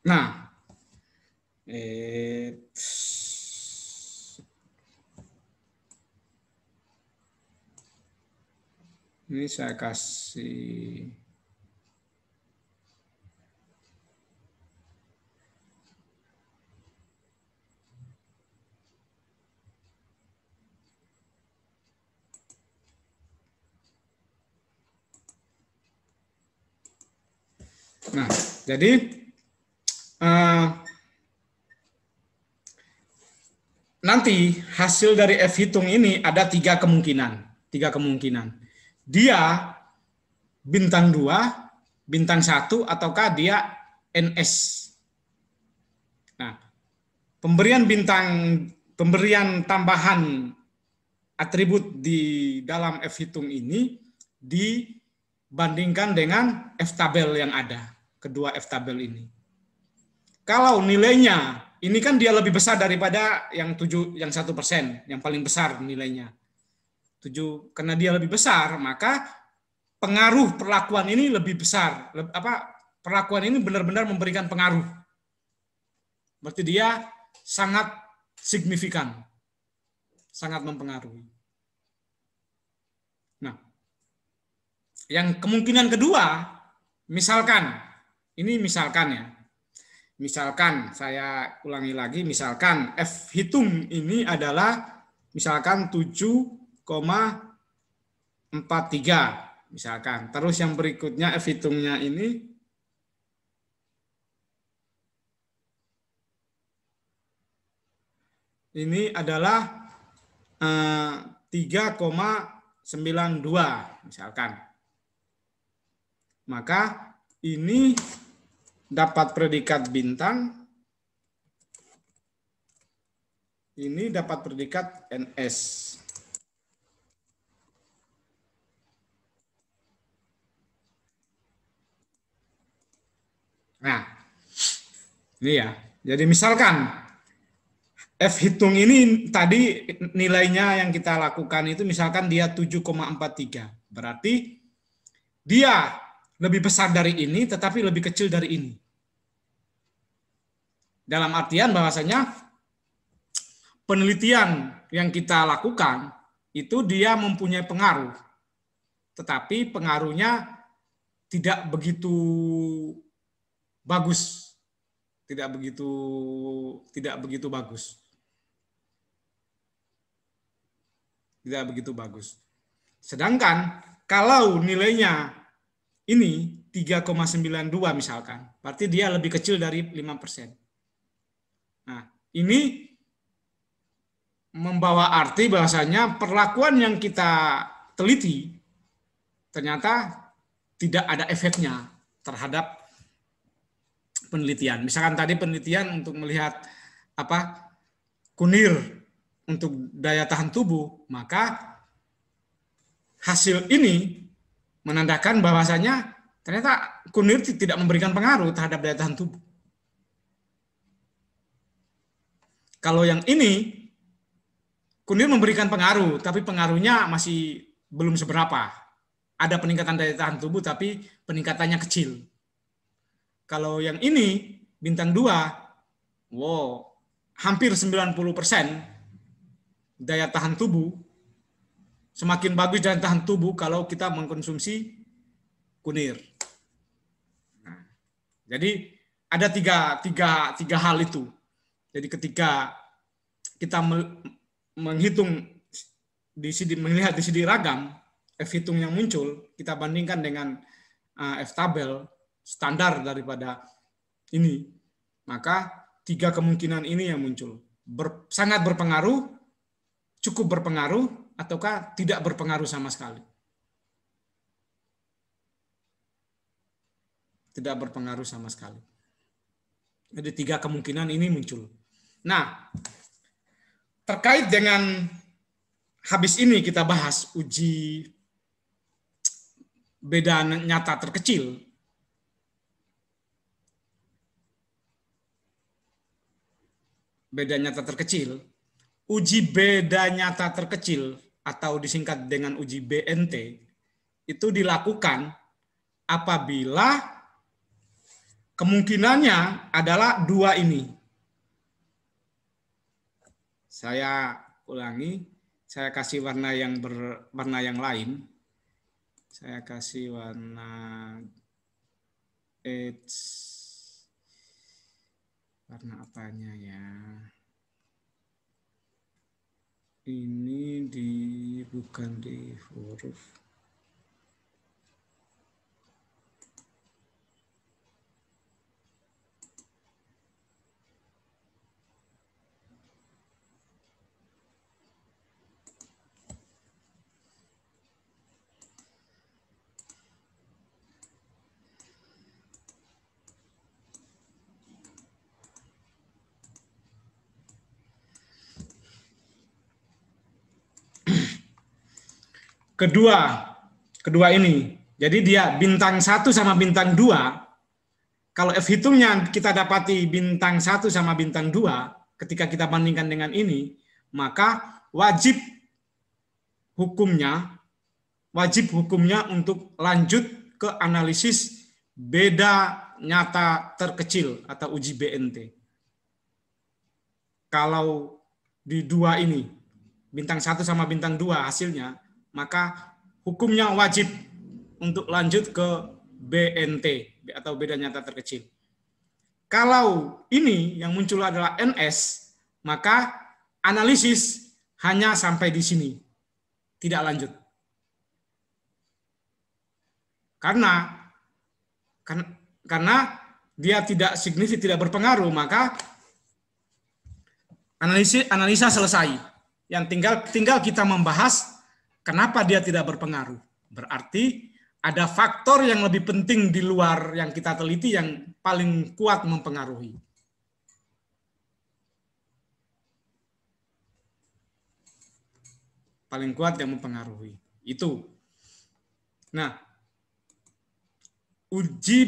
A: Nah, ini saya kasih nah, jadi nanti hasil dari F hitung ini ada tiga kemungkinan. Dia bintang 2, bintang 1, ataukah dia NS. Nah, pemberian tambahan atribut di dalam F hitung ini dibandingkan dengan F tabel yang ada, kedua F tabel ini. Kalau nilainya ini kan dia lebih besar daripada yang 1%, yang paling besar nilainya. 7, karena dia lebih besar, maka pengaruh perlakuan ini lebih besar. Perlakuan ini benar-benar memberikan pengaruh. Berarti dia sangat signifikan, sangat mempengaruhi. Nah, yang kemungkinan kedua, misalkan ya. Misalkan, saya ulangi lagi, misalkan F hitung ini adalah misalkan 7,43 misalkan. Terus yang berikutnya F hitungnya ini adalah 3,92 misalkan. Maka ini dapat predikat bintang, ini dapat predikat NS. Nah, ini ya. Jadi misalkan F hitung ini tadi nilainya yang kita lakukan itu misalkan dia 7,43. Berarti dia lebih besar dari ini, tetapi lebih kecil dari ini. Dalam artian bahwasanya penelitian yang kita lakukan itu dia mempunyai pengaruh, tetapi pengaruhnya tidak begitu bagus, tidak begitu bagus. Sedangkan kalau nilainya ini 3,92 misalkan, berarti dia lebih kecil dari 5%. Nah, ini membawa arti bahwasanya perlakuan yang kita teliti ternyata tidak ada efeknya terhadap penelitian. Misalkan tadi penelitian untuk melihat kunir untuk daya tahan tubuh, maka hasil ini menandakan bahwasanya ternyata kunir tidak memberikan pengaruh terhadap daya tahan tubuh. Kalau yang ini, kunir memberikan pengaruh, tapi pengaruhnya masih belum seberapa. Ada peningkatan daya tahan tubuh, tapi peningkatannya kecil. Kalau yang ini, bintang 2, hampir 90% daya tahan tubuh, semakin bagus daya tahan tubuh kalau kita mengkonsumsi kunir. Nah, jadi ada tiga hal itu. Jadi ketika kita menghitung melihat di sini ragam, F hitung yang muncul, kita bandingkan dengan F tabel standar daripada ini, maka 3 kemungkinan ini yang muncul. Sangat berpengaruh, cukup berpengaruh, ataukah tidak berpengaruh sama sekali. Tidak berpengaruh sama sekali. Jadi 3 kemungkinan ini muncul. Nah, terkait dengan habis ini kita bahas uji beda nyata terkecil. Beda nyata terkecil. Uji beda nyata terkecil atau disingkat dengan uji BNT itu dilakukan apabila kemungkinannya adalah 2 ini. Saya ulangi, saya kasih warna yang lain. Saya kasih warna warna apanya ya? Ini bukan di huruf. Kedua ini. Jadi dia bintang 1 sama bintang 2. Kalau F hitungnya kita dapati bintang 1 sama bintang 2, ketika kita bandingkan dengan ini, maka wajib hukumnya untuk lanjut ke analisis beda nyata terkecil atau uji BNT. Kalau di 2 ini, bintang 1 sama bintang 2 hasilnya, maka hukumnya wajib untuk lanjut ke BNT atau beda nyata terkecil. Kalau ini yang muncul adalah NS, maka analisis hanya sampai di sini, tidak lanjut. Karena dia tidak signifikan, tidak berpengaruh, maka analisa selesai. Yang tinggal kita membahas kenapa dia tidak berpengaruh? Berarti ada faktor yang lebih penting di luar yang kita teliti yang paling kuat mempengaruhi. Paling kuat yang mempengaruhi. Itu. Nah, uji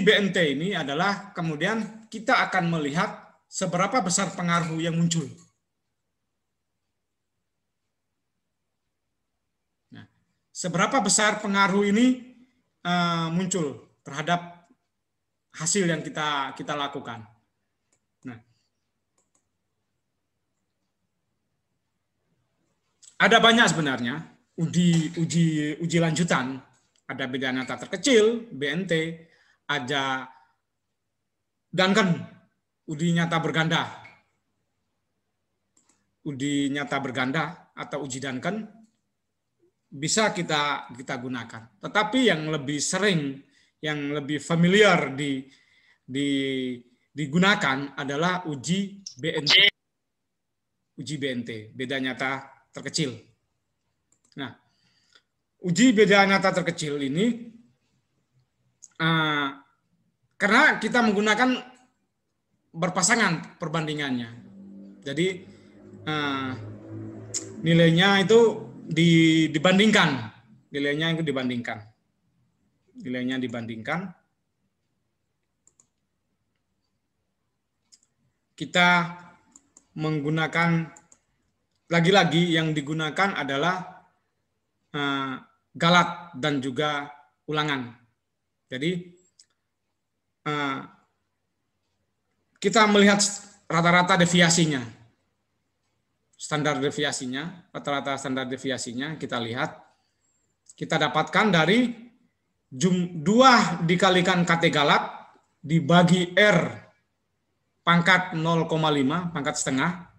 A: BNT ini adalah kemudian kita akan melihat seberapa besar pengaruh yang muncul. Seberapa besar pengaruh ini muncul terhadap hasil yang kita lakukan. Nah, ada banyak sebenarnya uji lanjutan. Ada beda nyata terkecil, BNT, ada Duncan, uji nyata berganda. Uji nyata berganda atau uji Duncan bisa kita gunakan. Tetapi yang lebih sering, yang lebih familiar digunakan adalah uji BNT. Uji BNT, beda nyata terkecil. Nah, uji beda nyata terkecil ini karena kita menggunakan berpasangan perbandingannya. Jadi nilainya itu dibandingkan. Nilainya dibandingkan. Kita menggunakan, lagi-lagi yang digunakan adalah galat dan juga ulangan. Jadi kita melihat rata-rata deviasinya, rata-rata standar deviasinya kita lihat, kita dapatkan dari 2 dikalikan KT galat dibagi R pangkat 0,5, pangkat setengah,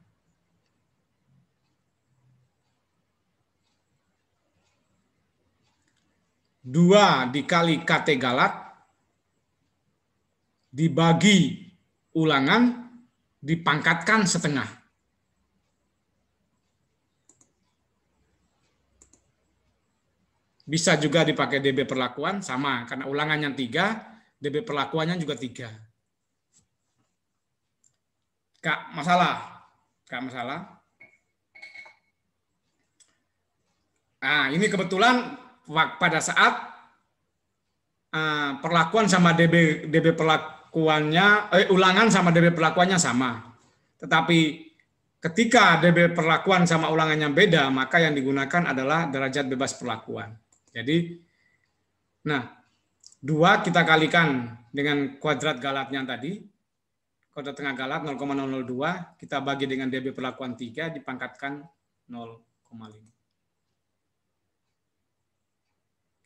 A: dua dikali KT galat dibagi ulangan dipangkatkan setengah. Bisa juga dipakai DB perlakuan, sama, karena ulangannya 3, DB perlakuannya juga 3. Kak masalah. Nah, ini kebetulan pada saat perlakuan sama DB perlakuannya, ulangan sama DB perlakuannya sama. Tetapi ketika DB perlakuan sama ulangannya beda, maka yang digunakan adalah derajat bebas perlakuan. Jadi, nah, 2 kita kalikan dengan kuadrat galatnya tadi, kuadrat tengah galat 0,002, kita bagi dengan DB perlakuan 3, dipangkatkan 0,5.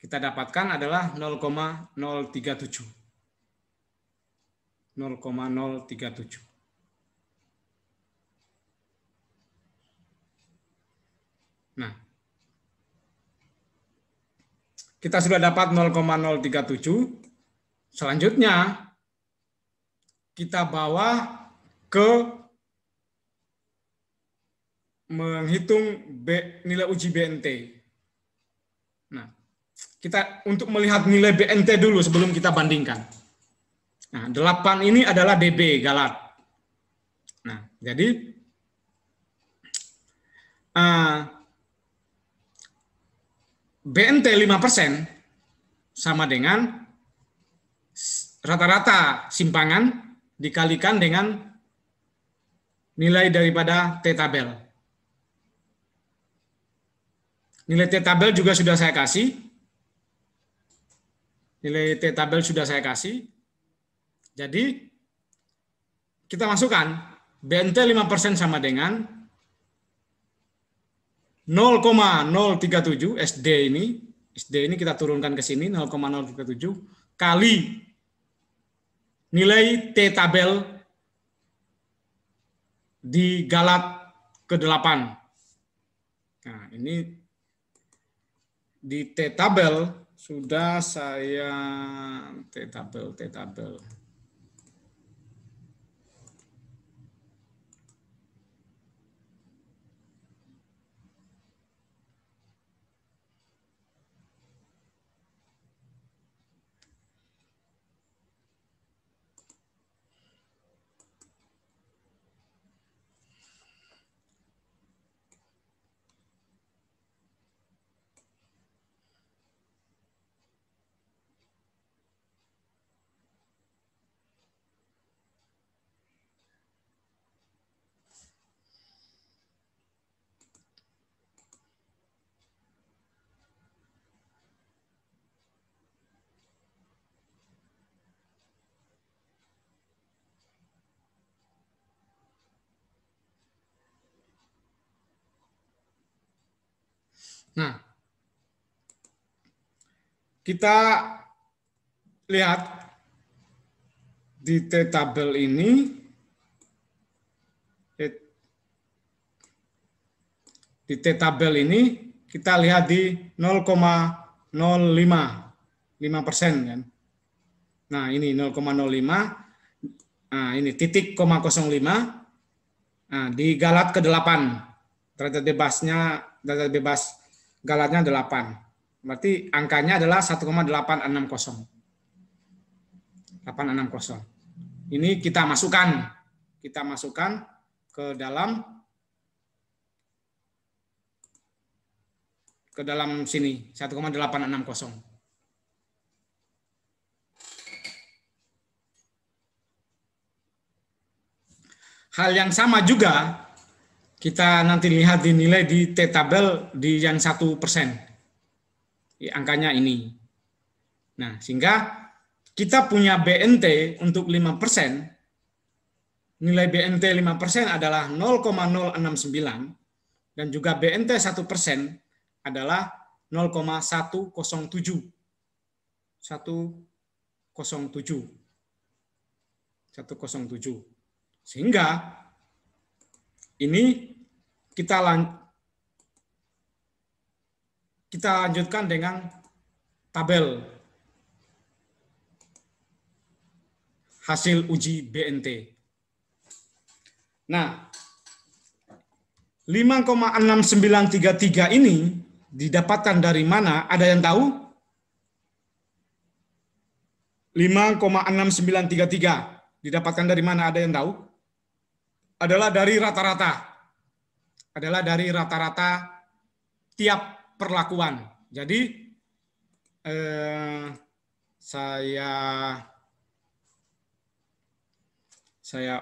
A: Kita dapatkan adalah 0,037. 0,037. Nah, kita sudah dapat 0,037. Selanjutnya, kita bawa ke menghitung nilai uji BNT. Nah, kita untuk melihat nilai BNT dulu sebelum kita bandingkan. Nah, 8 ini adalah DB galat. Nah, jadi BNT 5% sama dengan rata-rata simpangan dikalikan dengan nilai daripada T-tabel. Nilai T-tabel juga sudah saya kasih. Nilai T-tabel sudah saya kasih. Jadi, kita masukkan BNT 5% sama dengan 0,037 SD ini. SD ini kita turunkan ke sini, 0,037 kali nilai T-tabel di galat ke-8. Nah, ini di T-tabel sudah saya T-tabel. Nah, kita lihat di T-tabel ini, kita lihat di 0,05% kan. Nah, ini 0,05. Nah, ini titik 0,05. Nah, di galat ke-8. Derajat bebas galatnya 8. Berarti angkanya adalah 1,860. 860. Ini kita masukkan. Kita masukkan ke dalam sini 1,860. Hal yang sama juga kita nanti lihat dinilai di T-tabel di yang 1%. Angkanya ini. Nah, sehingga kita punya BNT untuk 5%. Nilai BNT 5% adalah 0,069 dan juga BNT 1% adalah 0,107. 107. Sehingga ini kita lanjutkan dengan tabel hasil uji BNT. Nah, 5,6933 ini didapatkan dari mana? Ada yang tahu? 5,6933 didapatkan dari mana? Ada yang tahu? Adalah dari rata-rata. Adalah dari rata-rata tiap perlakuan. Jadi saya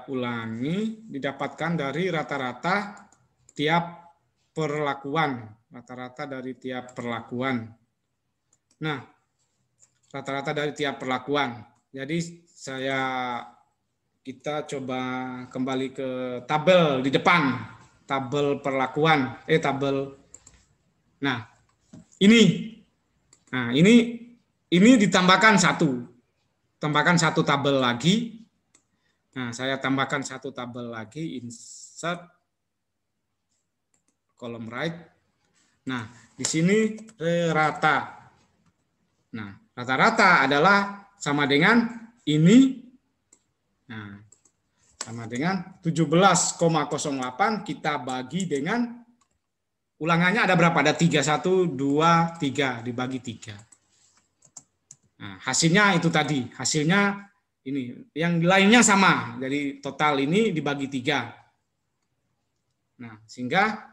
A: ulangi, didapatkan dari rata-rata tiap perlakuan. Rata-rata dari tiap perlakuan. Nah, rata-rata dari tiap perlakuan. Jadi kita coba kembali ke tabel di depan. Tabel perlakuan. Tabel. Nah, ini ditambahkan satu. Tambahkan satu tabel lagi. Nah, saya tambahkan satu tabel lagi, insert column right. Nah, di sini rata. Nah, rata-rata adalah sama dengan ini. Nah, sama dengan 17,08 kita bagi dengan ulangannya ada berapa? Ada 3, 1, 2, 3 dibagi 3. Nah, hasilnya itu tadi. Hasilnya ini, yang lainnya sama. Jadi total ini dibagi 3. Nah, sehingga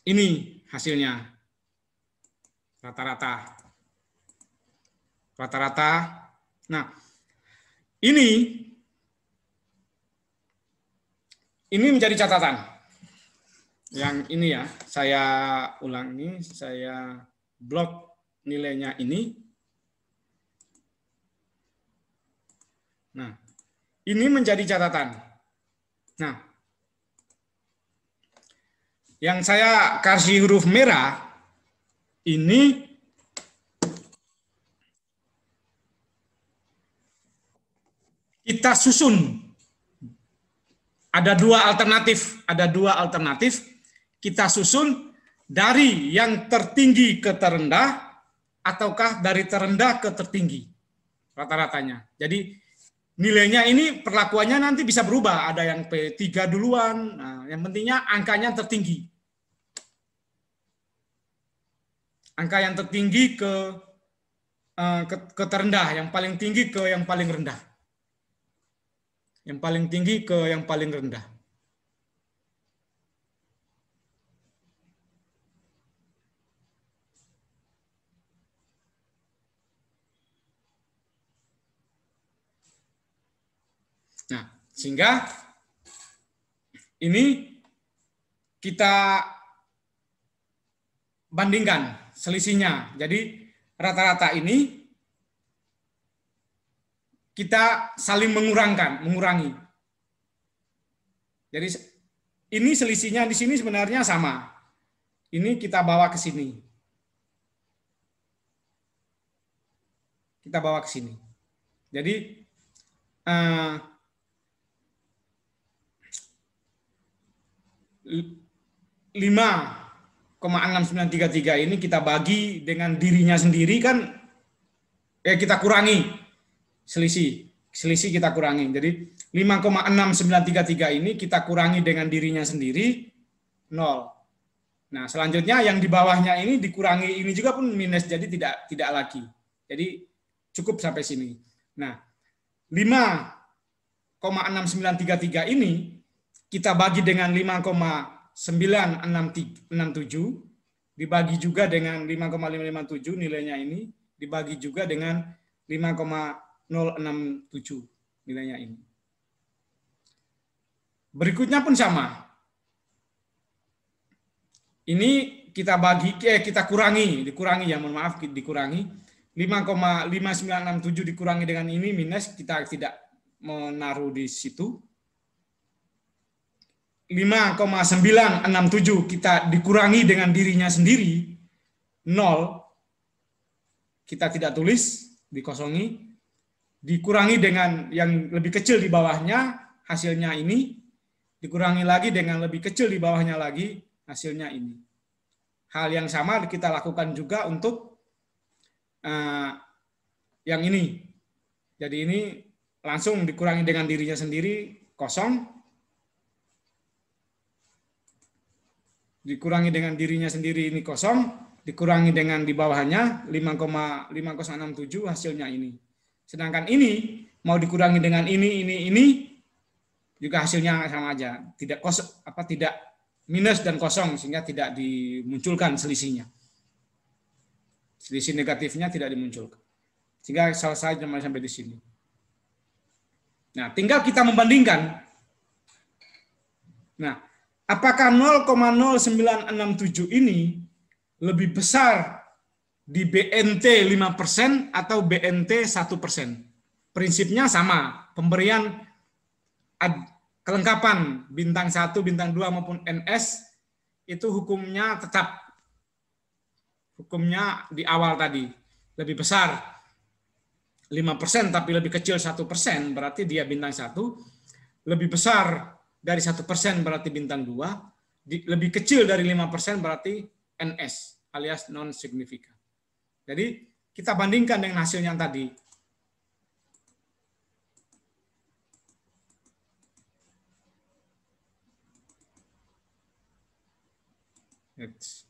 A: ini hasilnya. Rata-rata. Rata-rata. Nah, ini menjadi catatan. Yang ini ya, saya ulangi, saya blok nilainya ini. Nah, ini menjadi catatan. Nah, yang saya kasih huruf merah, ini kita susun. Ada dua alternatif. Kita susun dari yang tertinggi ke terendah, ataukah dari terendah ke tertinggi. Rata-ratanya. Jadi, nilainya ini perlakuannya nanti bisa berubah. Ada yang P3 duluan. Nah, yang pentingnya angkanya tertinggi. Angka yang tertinggi ke terendah. Yang paling tinggi ke yang paling rendah. Yang paling tinggi ke yang paling rendah. Nah, sehingga ini kita bandingkan selisihnya. Jadi rata-rata ini kita saling mengurangi. Jadi ini selisihnya di sini sebenarnya sama. Ini kita bawa ke sini. Kita bawa ke sini. Jadi 5,6933 ini kita bagi dengan dirinya sendiri kan, kita kurangi selisih kita kurangi. Jadi 5,6933 ini kita kurangi dengan dirinya sendiri, 0. Nah, selanjutnya yang di bawahnya ini dikurangi ini juga pun minus, jadi tidak lagi. Jadi cukup sampai sini. Nah, 5,6933 ini kita bagi dengan 5,9667, dibagi juga dengan 5,557 nilainya ini, dibagi juga dengan 5,067 nilainya ini. Berikutnya pun sama. Ini kita dikurangi ya, mohon maaf, dikurangi 5,5967 dikurangi dengan ini minus, kita tidak menaruh di situ. 5,967 kita dikurangi dengan dirinya sendiri 0, kita tidak tulis, dikosongi, dikurangi dengan yang lebih kecil di bawahnya, hasilnya ini, dikurangi lagi dengan lebih kecil di bawahnya lagi, hasilnya ini. Hal yang sama kita lakukan juga untuk yang ini. Jadi ini langsung dikurangi dengan dirinya sendiri, kosong. Dikurangi dengan dirinya sendiri, ini kosong. Dikurangi dengan di bawahnya 5,5067, hasilnya ini. Sedangkan ini mau dikurangi dengan ini juga hasilnya sama aja. Tidak minus dan kosong, sehingga tidak dimunculkan selisihnya. Selisih negatifnya tidak dimunculkan. Sehingga selesai sampai di sini. Nah, tinggal kita membandingkan. Nah, apakah 0,0967 ini lebih besar di BNT 5% atau BNT 1%? Prinsipnya sama, pemberian kelengkapan bintang 1, bintang 2 maupun NS itu hukumnya tetap. Hukumnya di awal tadi lebih besar 5% tapi lebih kecil 1%, berarti dia bintang 1. Lebih besar dari 1% berarti bintang 2. Lebih kecil dari 5% berarti NS alias non signifikan. Jadi kita bandingkan dengan hasilnya yang tadi. Next.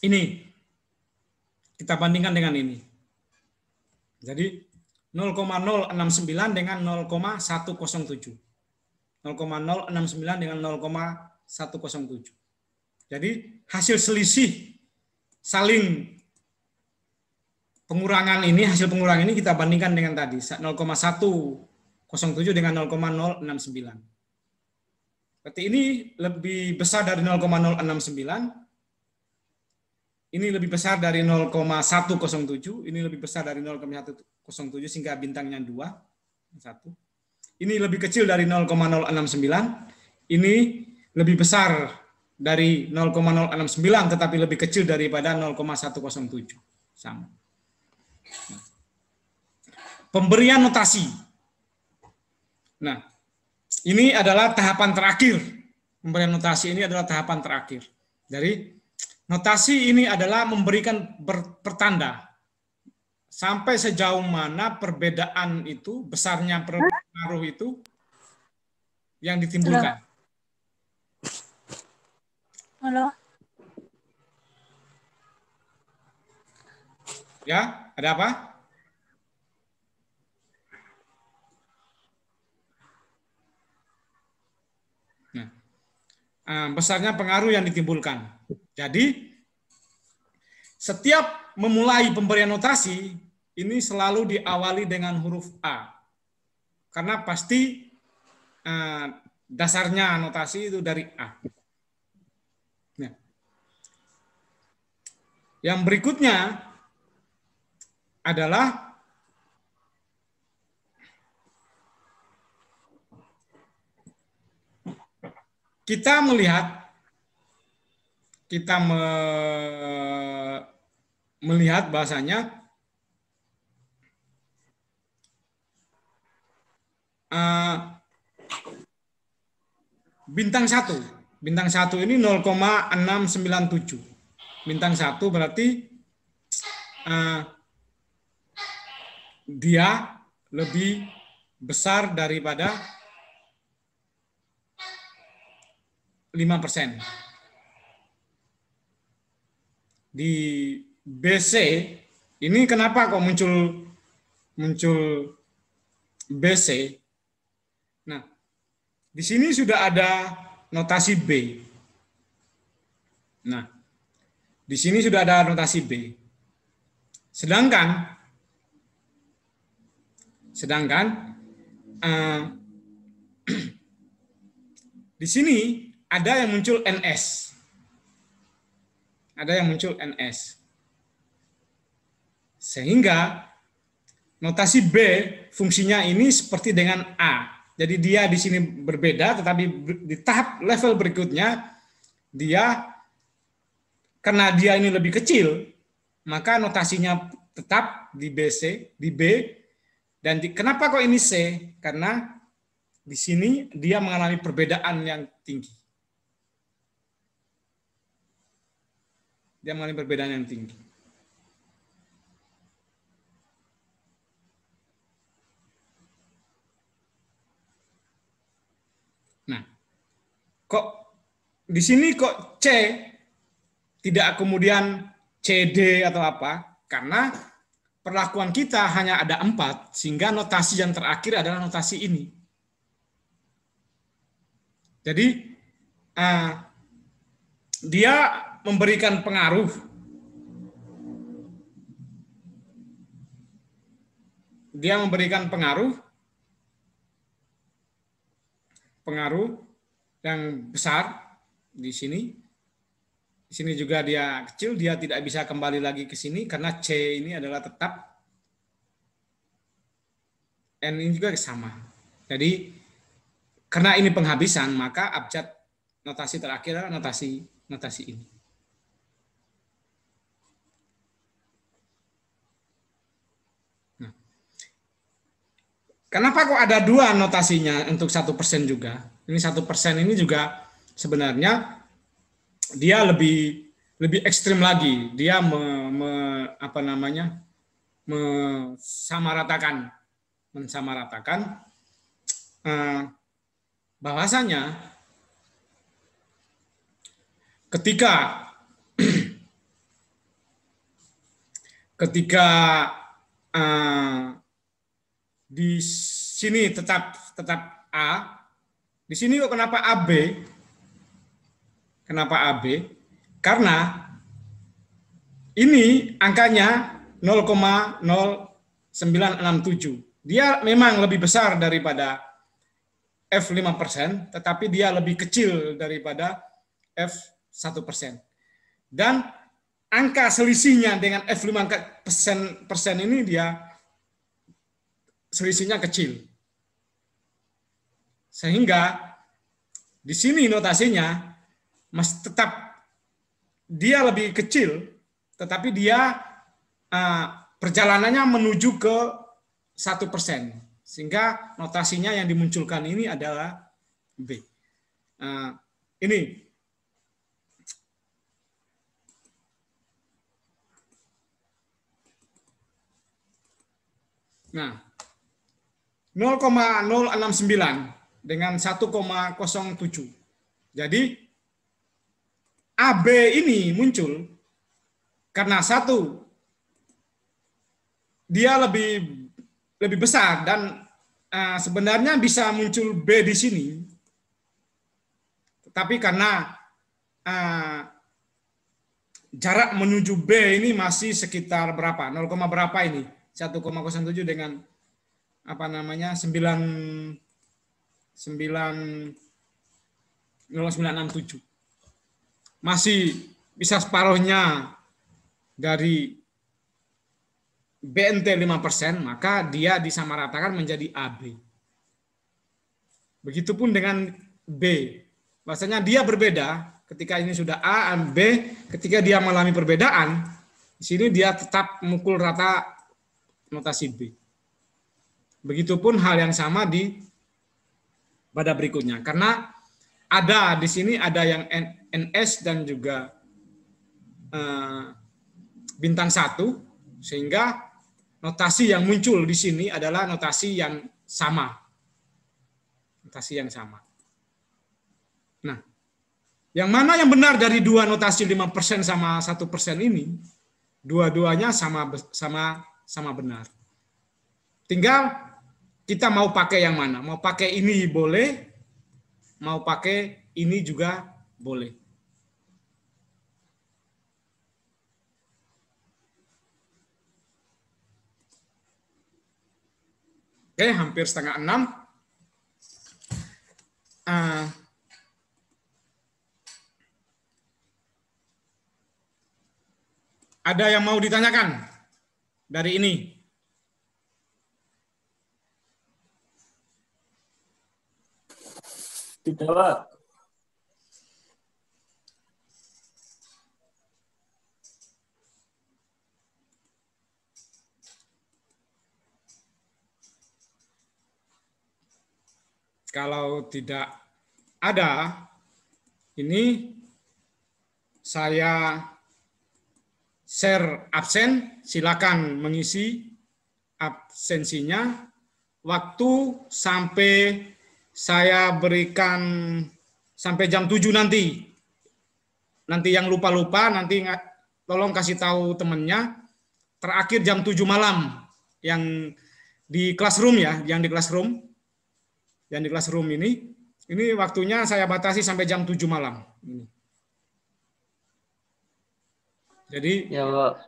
A: Ini kita bandingkan dengan ini. Jadi 0,069 dengan 0,107. 0,069 dengan 0,107. Jadi hasil selisih saling pengurangan ini, hasil pengurangan ini kita bandingkan dengan tadi 0,107 dengan 0,069. Berarti ini lebih besar dari 0,069. Ini lebih besar dari 0,107, ini lebih besar dari 0,107 sehingga bintangnya 2, 1. Ini lebih kecil dari 0,069, ini lebih besar dari 0,069 tetapi lebih kecil daripada 0,107. Sama. Pemberian notasi. Nah, ini adalah tahapan terakhir. Pemberian notasi ini adalah tahapan terakhir. Dari notasi ini adalah memberikan pertanda sampai sejauh mana perbedaan itu, besarnya pengaruh itu yang ditimbulkan.
E: Halo.
A: Ya, ada apa? Nah, besarnya pengaruh yang ditimbulkan. Jadi, setiap memulai pemberian notasi, ini selalu diawali dengan huruf A. Karena pasti dasarnya notasi itu dari A. Nah, yang berikutnya adalah kita melihat bahasanya bintang 1 ini 0,697. Bintang 1 berarti dia lebih besar daripada 5%. Di BC ini kenapa kok muncul BC? Nah, di sini sudah ada notasi B. Nah, di sini sudah ada notasi B. Sedangkan di sini ada yang muncul NS. Ada yang muncul NS. Sehingga notasi B fungsinya ini seperti dengan A. Jadi dia di sini berbeda, tetapi di tahap level berikutnya dia karena dia ini lebih kecil, maka notasinya tetap di BC, di B. Dan kenapa kok ini C? Karena di sini dia mengalami perbedaan yang tinggi. Dia mengalami perbedaan yang tinggi. Nah, kok di sini kok C tidak kemudian CD atau apa? Karena perlakuan kita hanya ada 4, sehingga notasi yang terakhir adalah notasi ini. Jadi dia memberikan pengaruh yang besar di sini. Di sini juga dia kecil, dia tidak bisa kembali lagi ke sini karena C ini adalah tetap, N ini juga sama. Jadi karena ini penghabisan, maka abjad notasi terakhir adalah notasi ini. Nah, kenapa kok ada 2 notasinya untuk 1% juga? Ini 1% ini juga sebenarnya dia lebih ekstrim lagi. Dia mensamaratakan bahwasanya ketika di sini tetap A, di sini kok kenapa AB? Kenapa AB? Karena ini angkanya 0,0967. Dia memang lebih besar daripada F5%, tetapi dia lebih kecil daripada F1%. Dan angka selisihnya dengan F5% ini dia selisihnya kecil. Sehingga di sini notasinya masih tetap dia lebih kecil, tetapi dia perjalanannya menuju ke 1%, sehingga notasinya yang dimunculkan ini adalah B. Ini nah 0,069 dengan 1,07. Jadi AB ini muncul karena satu, dia lebih besar dan sebenarnya bisa muncul B di sini. Tetapi karena jarak menuju B ini masih sekitar berapa? 0, berapa ini? 1,07 dengan 0,967. Masih bisa separuhnya dari BNT 5%, maka dia disamaratakan menjadi AB. Begitupun dengan B. bahwasanya dia berbeda ketika ini sudah A dan B, ketika dia mengalami perbedaan, di sini dia tetap memukul rata notasi B. Begitupun hal yang sama pada berikutnya. Karena ada di sini ada yang NS dan juga bintang 1, sehingga notasi yang muncul di sini adalah notasi yang sama. Notasi yang sama. Nah, yang mana yang benar dari dua notasi 5% sama 1% ini? Dua-duanya sama benar. Tinggal kita mau pakai yang mana? Mau pakai ini boleh, mau pakai ini juga boleh. Oke, hampir setengah 6. Ada yang mau ditanyakan dari ini?
C: Tidak, Pak.
A: Kalau tidak ada, ini saya share absen, silakan mengisi absensinya. Waktu sampai saya berikan sampai jam 7 nanti. Nanti yang lupa-lupa, nanti tolong kasih tahu temannya. Terakhir jam 7 malam, yang di classroom ya, yang di classroom. Yang di classroom ini waktunya saya batasi sampai jam 7 malam. Jadi
C: Ya, Pak.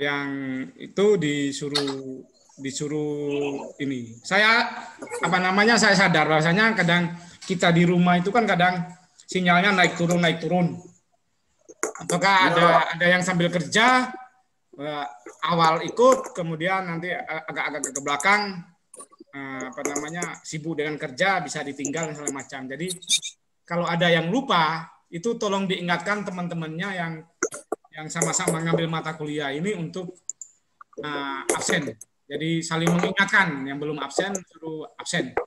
A: yang itu disuruh ini. Saya saya sadar bahwasanya kadang kita di rumah itu kan kadang sinyalnya naik turun. Apakah ada yang sambil kerja awal ikut, kemudian nanti agak-agak ke belakang sibuk dengan kerja, bisa ditinggal segala macam. Jadi kalau ada yang lupa itu tolong diingatkan teman-temannya yang sama-sama mengambil mata kuliah ini untuk absen. Jadi saling mengingatkan, yang belum absen suruh absen.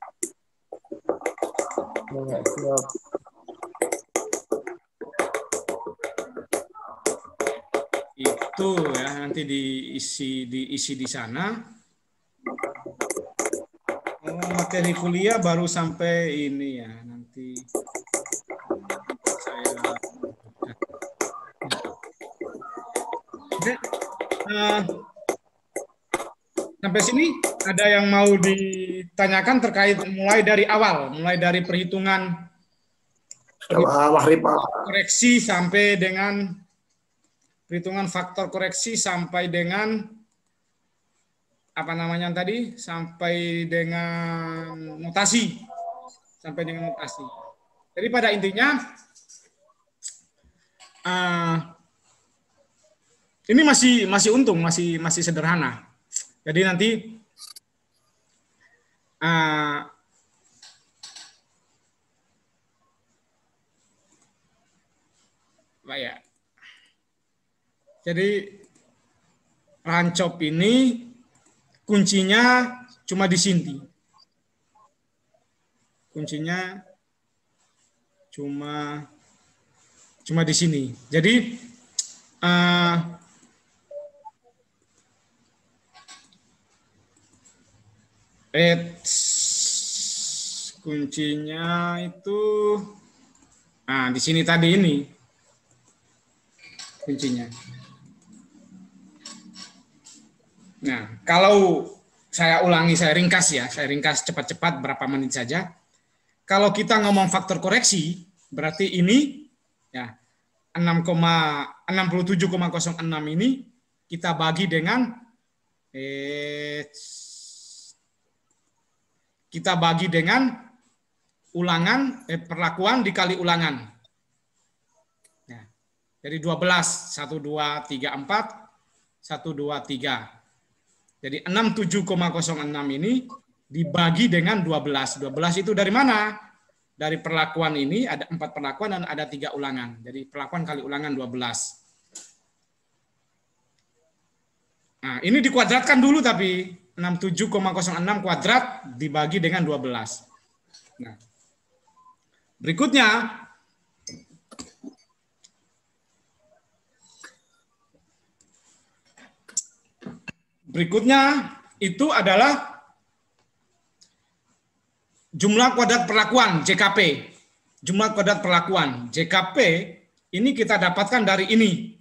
A: Itu ya, nanti diisi di sana. Materi kuliah baru sampai ini ya, nanti saya sampai sini ada yang mau ditanyakan terkait mulai dari awal, mulai dari perhitungan koreksi sampai dengan perhitungan faktor koreksi sampai dengan sampai dengan notasi. Jadi pada intinya ini masih untung, masih sederhana. Jadi nanti jadi rancop ini kuncinya cuma di sini. Kuncinya cuma di sini. Jadi kuncinya itu di sini tadi ini kuncinya. Nah, kalau saya ulangi, saya ringkas cepat-cepat berapa menit saja. Kalau kita ngomong faktor koreksi, berarti ini ya 67,06 ini kita bagi dengan ulangan perlakuan dikali ulangan. Nah, jadi 12 1 2 3 4 1 2 3. Jadi 67,06 ini dibagi dengan 12. 12 itu dari mana? dari perlakuan ini ada 4 perlakuan dan ada 3 ulangan. Jadi perlakuan kali ulangan 12. Nah, ini dikuadratkan dulu tapi 67,06 kuadrat dibagi dengan 12. Nah, berikutnya itu adalah jumlah kuadrat perlakuan JKP. Jumlah kuadrat perlakuan JKP ini kita dapatkan dari ini.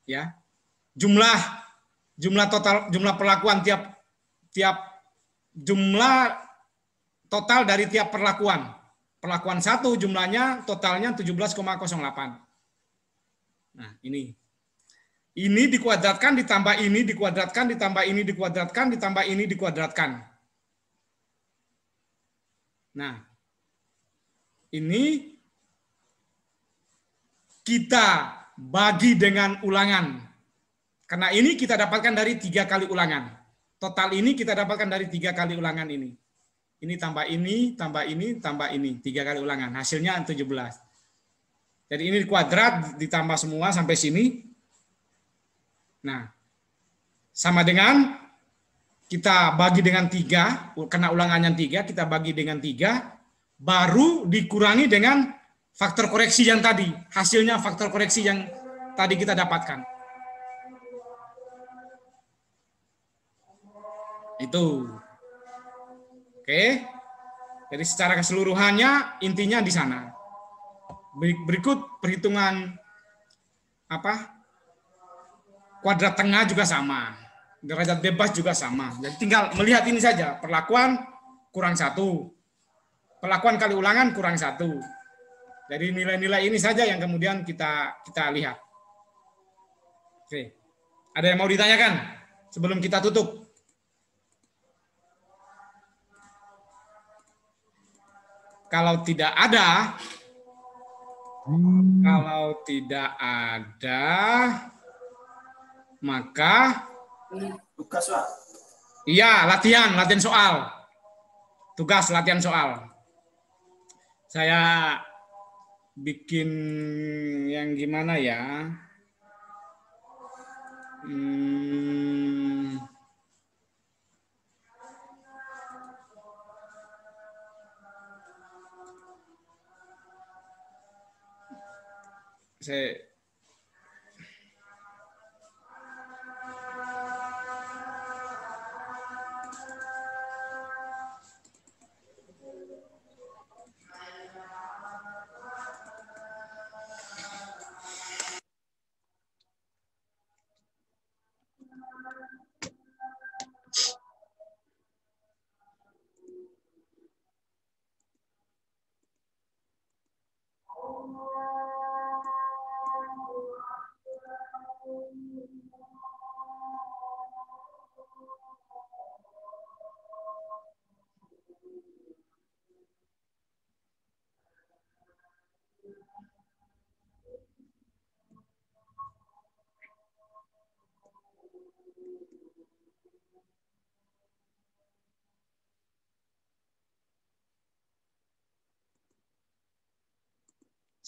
A: Ya. Jumlah perlakuan tiap jumlah total dari tiap perlakuan. Perlakuan 1 jumlahnya totalnya 17,08. Nah, ini. Ini dikuadratkan ditambah ini dikuadratkan ditambah ini dikuadratkan ditambah ini dikuadratkan. Nah, ini kita bagi dengan ulangan. Karena ini kita dapatkan dari 3 kali ulangan. Total ini kita dapatkan dari 3 kali ulangan ini. Ini tambah ini, tambah ini, tambah ini. 3 kali ulangan. Hasilnya 17. Jadi ini kuadrat ditambah semua sampai sini. Nah, sama dengan kita bagi dengan 3, karena ulangannya 3, kita bagi dengan 3, baru dikurangi dengan faktor koreksi yang tadi. Hasilnya faktor koreksi yang tadi kita dapatkan. Itu. Oke. Jadi secara keseluruhannya intinya di sana. Berikut perhitungan kuadrat tengah juga sama. Derajat bebas juga sama. Jadi tinggal melihat ini saja. Perlakuan kurang 1. Perlakuan kali ulangan kurang 1. Jadi nilai-nilai ini saja yang kemudian kita lihat. Oke. Ada yang mau ditanyakan sebelum kita tutup? Kalau tidak ada, maka
C: Tugas, Pak.
A: iya, latihan soal. Tugas latihan soal. Saya bikin yang gimana ya?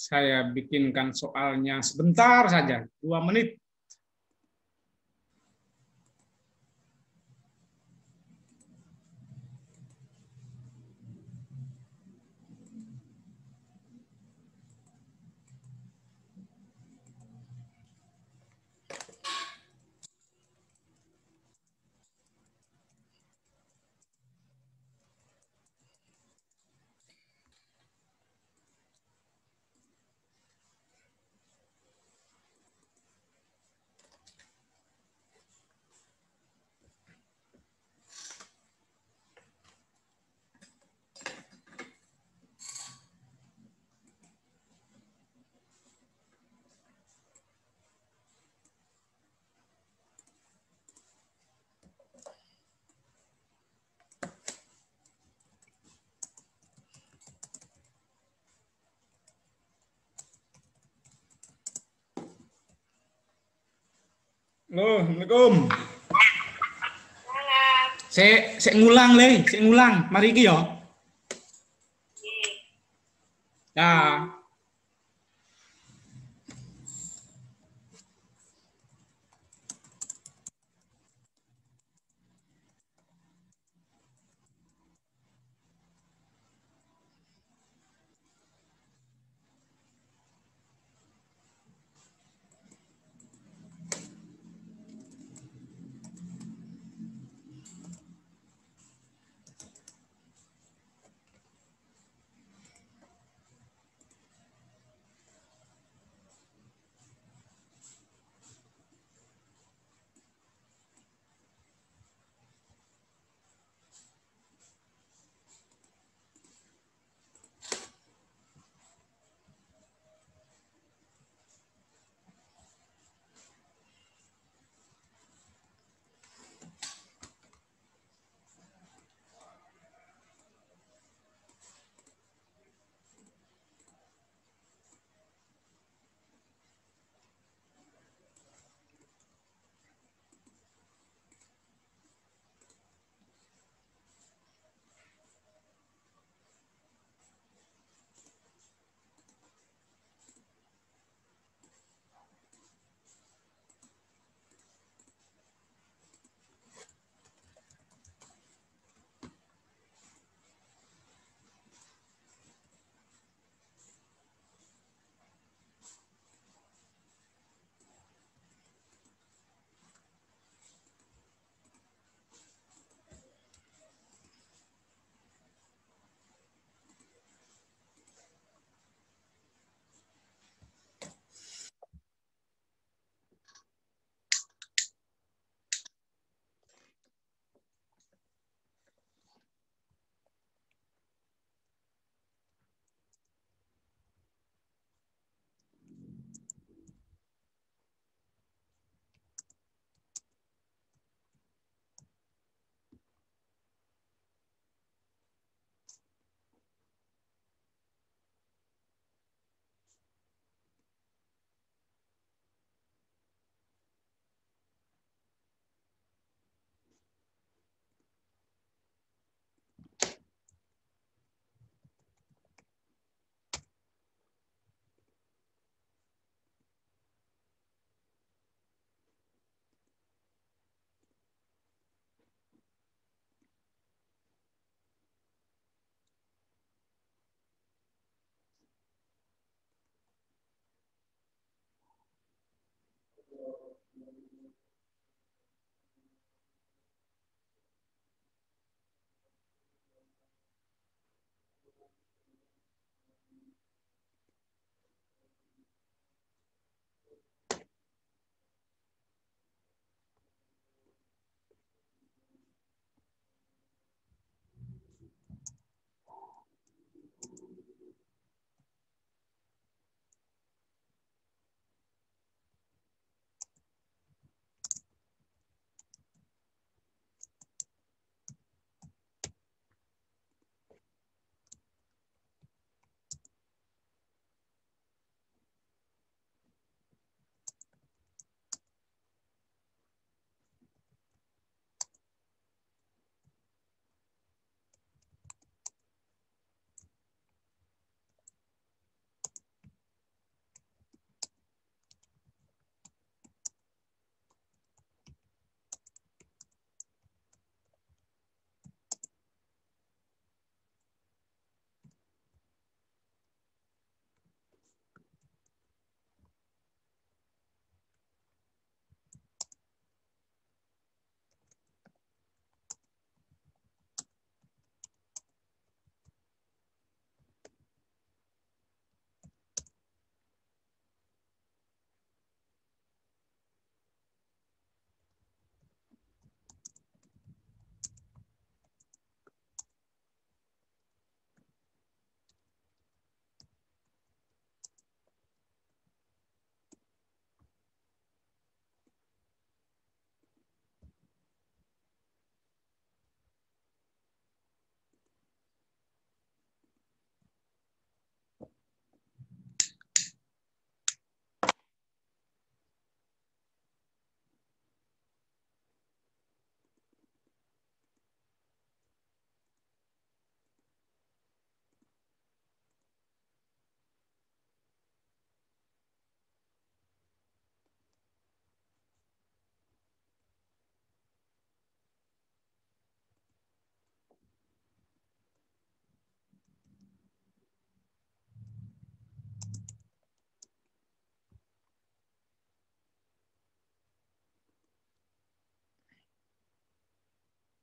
A: Saya bikinkan soalnya sebentar saja, 2 menit. Loh, Assalamualaikum. Saya ngulang, Le. Saya ngulang. Mari iki ya. Nah,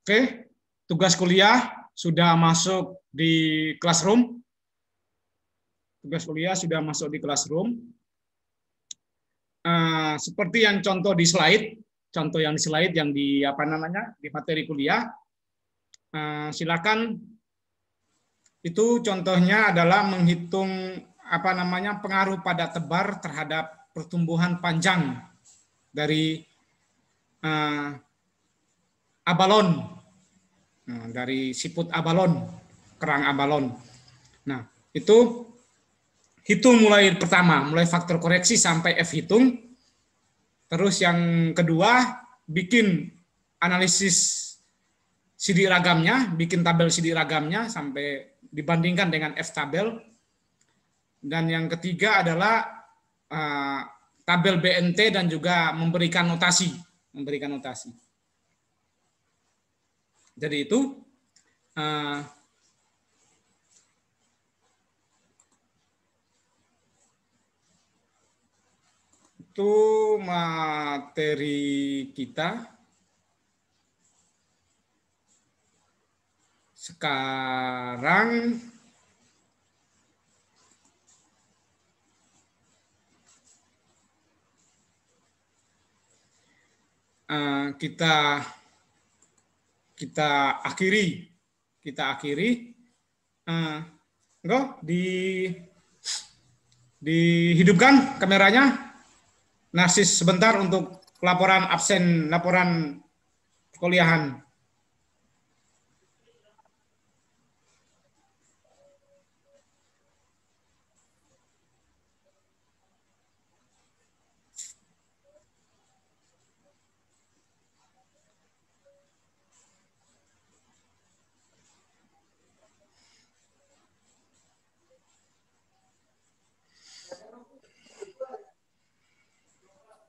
A: Oke, tugas kuliah sudah masuk di classroom. Tugas kuliah sudah masuk di classroom. Seperti yang contoh di slide, yang di di materi kuliah. Silakan. Itu contohnya adalah menghitung pengaruh pada tebar terhadap pertumbuhan panjang dari abalon, dari siput abalon, kerang abalon. Nah, itu hitung mulai faktor koreksi sampai F hitung. Terus yang kedua, bikin analisis sidik ragamnya, bikin tabel sidik ragamnya sampai dibandingkan dengan F tabel. Dan yang ketiga adalah tabel BNT dan juga memberikan notasi. Jadi itu materi kita. Sekarang kita akhiri. Dihidupkan kameranya. Narsis sebentar untuk laporan absen, laporan perkuliahan.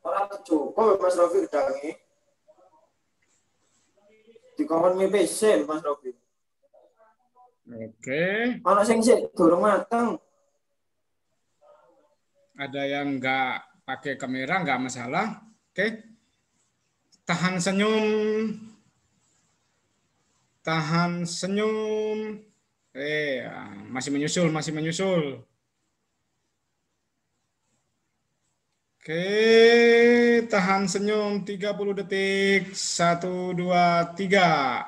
E: Orang cukup Mas Rofi udangi. Dikongkon PC Mas Rofi.
A: Oke.
E: Ana sing sik durung mateng.
A: Ada yang nggak pakai kamera, nggak masalah. Oke. Tahan senyum. Masih menyusul. Oke, tahan senyum 30 detik. 1, 2, 3.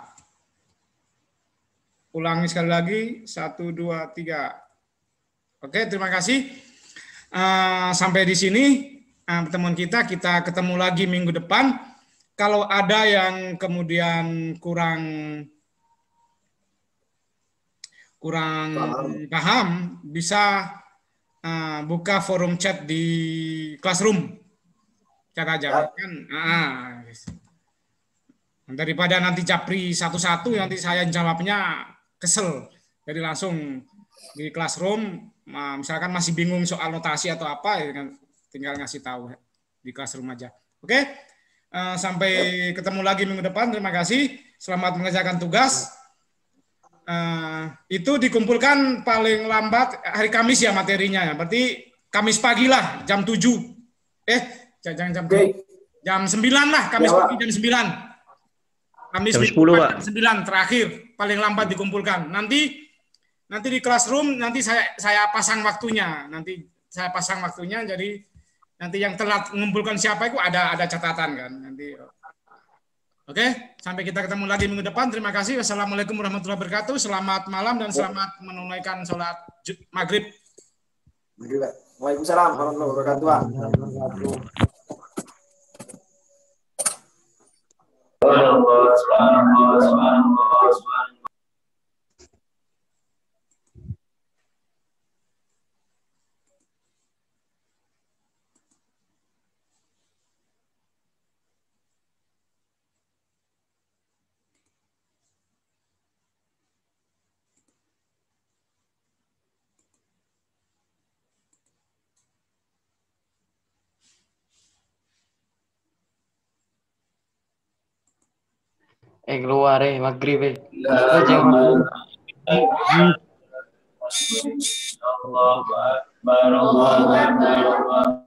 A: Ulangi sekali lagi. 1, 2, 3. Oke, terima kasih. Sampai di sini pertemuan kita ketemu lagi minggu depan. Kalau ada yang kemudian kurang paham, bisa buka forum chat di classroom. Chat aja kan. Daripada nanti japri satu-satu nanti saya jawabnya kesel. Jadi langsung di classroom, misalkan masih bingung soal notasi atau apa, tinggal ngasih tahu di classroom aja. Oke? Sampai ketemu lagi minggu depan. Terima kasih. Selamat mengerjakan tugas. Itu dikumpulkan paling lambat hari Kamis ya materinya. Berarti Kamis pagi lah, jam 7. Jangan jam 7. Jam 9 lah, Kamis pagi jam 9. Kamis jam 10, Pak. Jam 9 terakhir, paling lambat dikumpulkan. Nanti di classroom, nanti saya pasang waktunya. Jadi nanti yang telat mengumpulkan siapa itu ada catatan kan. Nanti. Oke, sampai kita ketemu lagi minggu depan. Terima kasih. Wassalamualaikum warahmatullahi wabarakatuh. Selamat malam dan selamat menunaikan sholat maghrib.
E: Waalaikumsalam warahmatullahi wabarakatuh.
F: Keluar maghrib
C: Allah Akbar.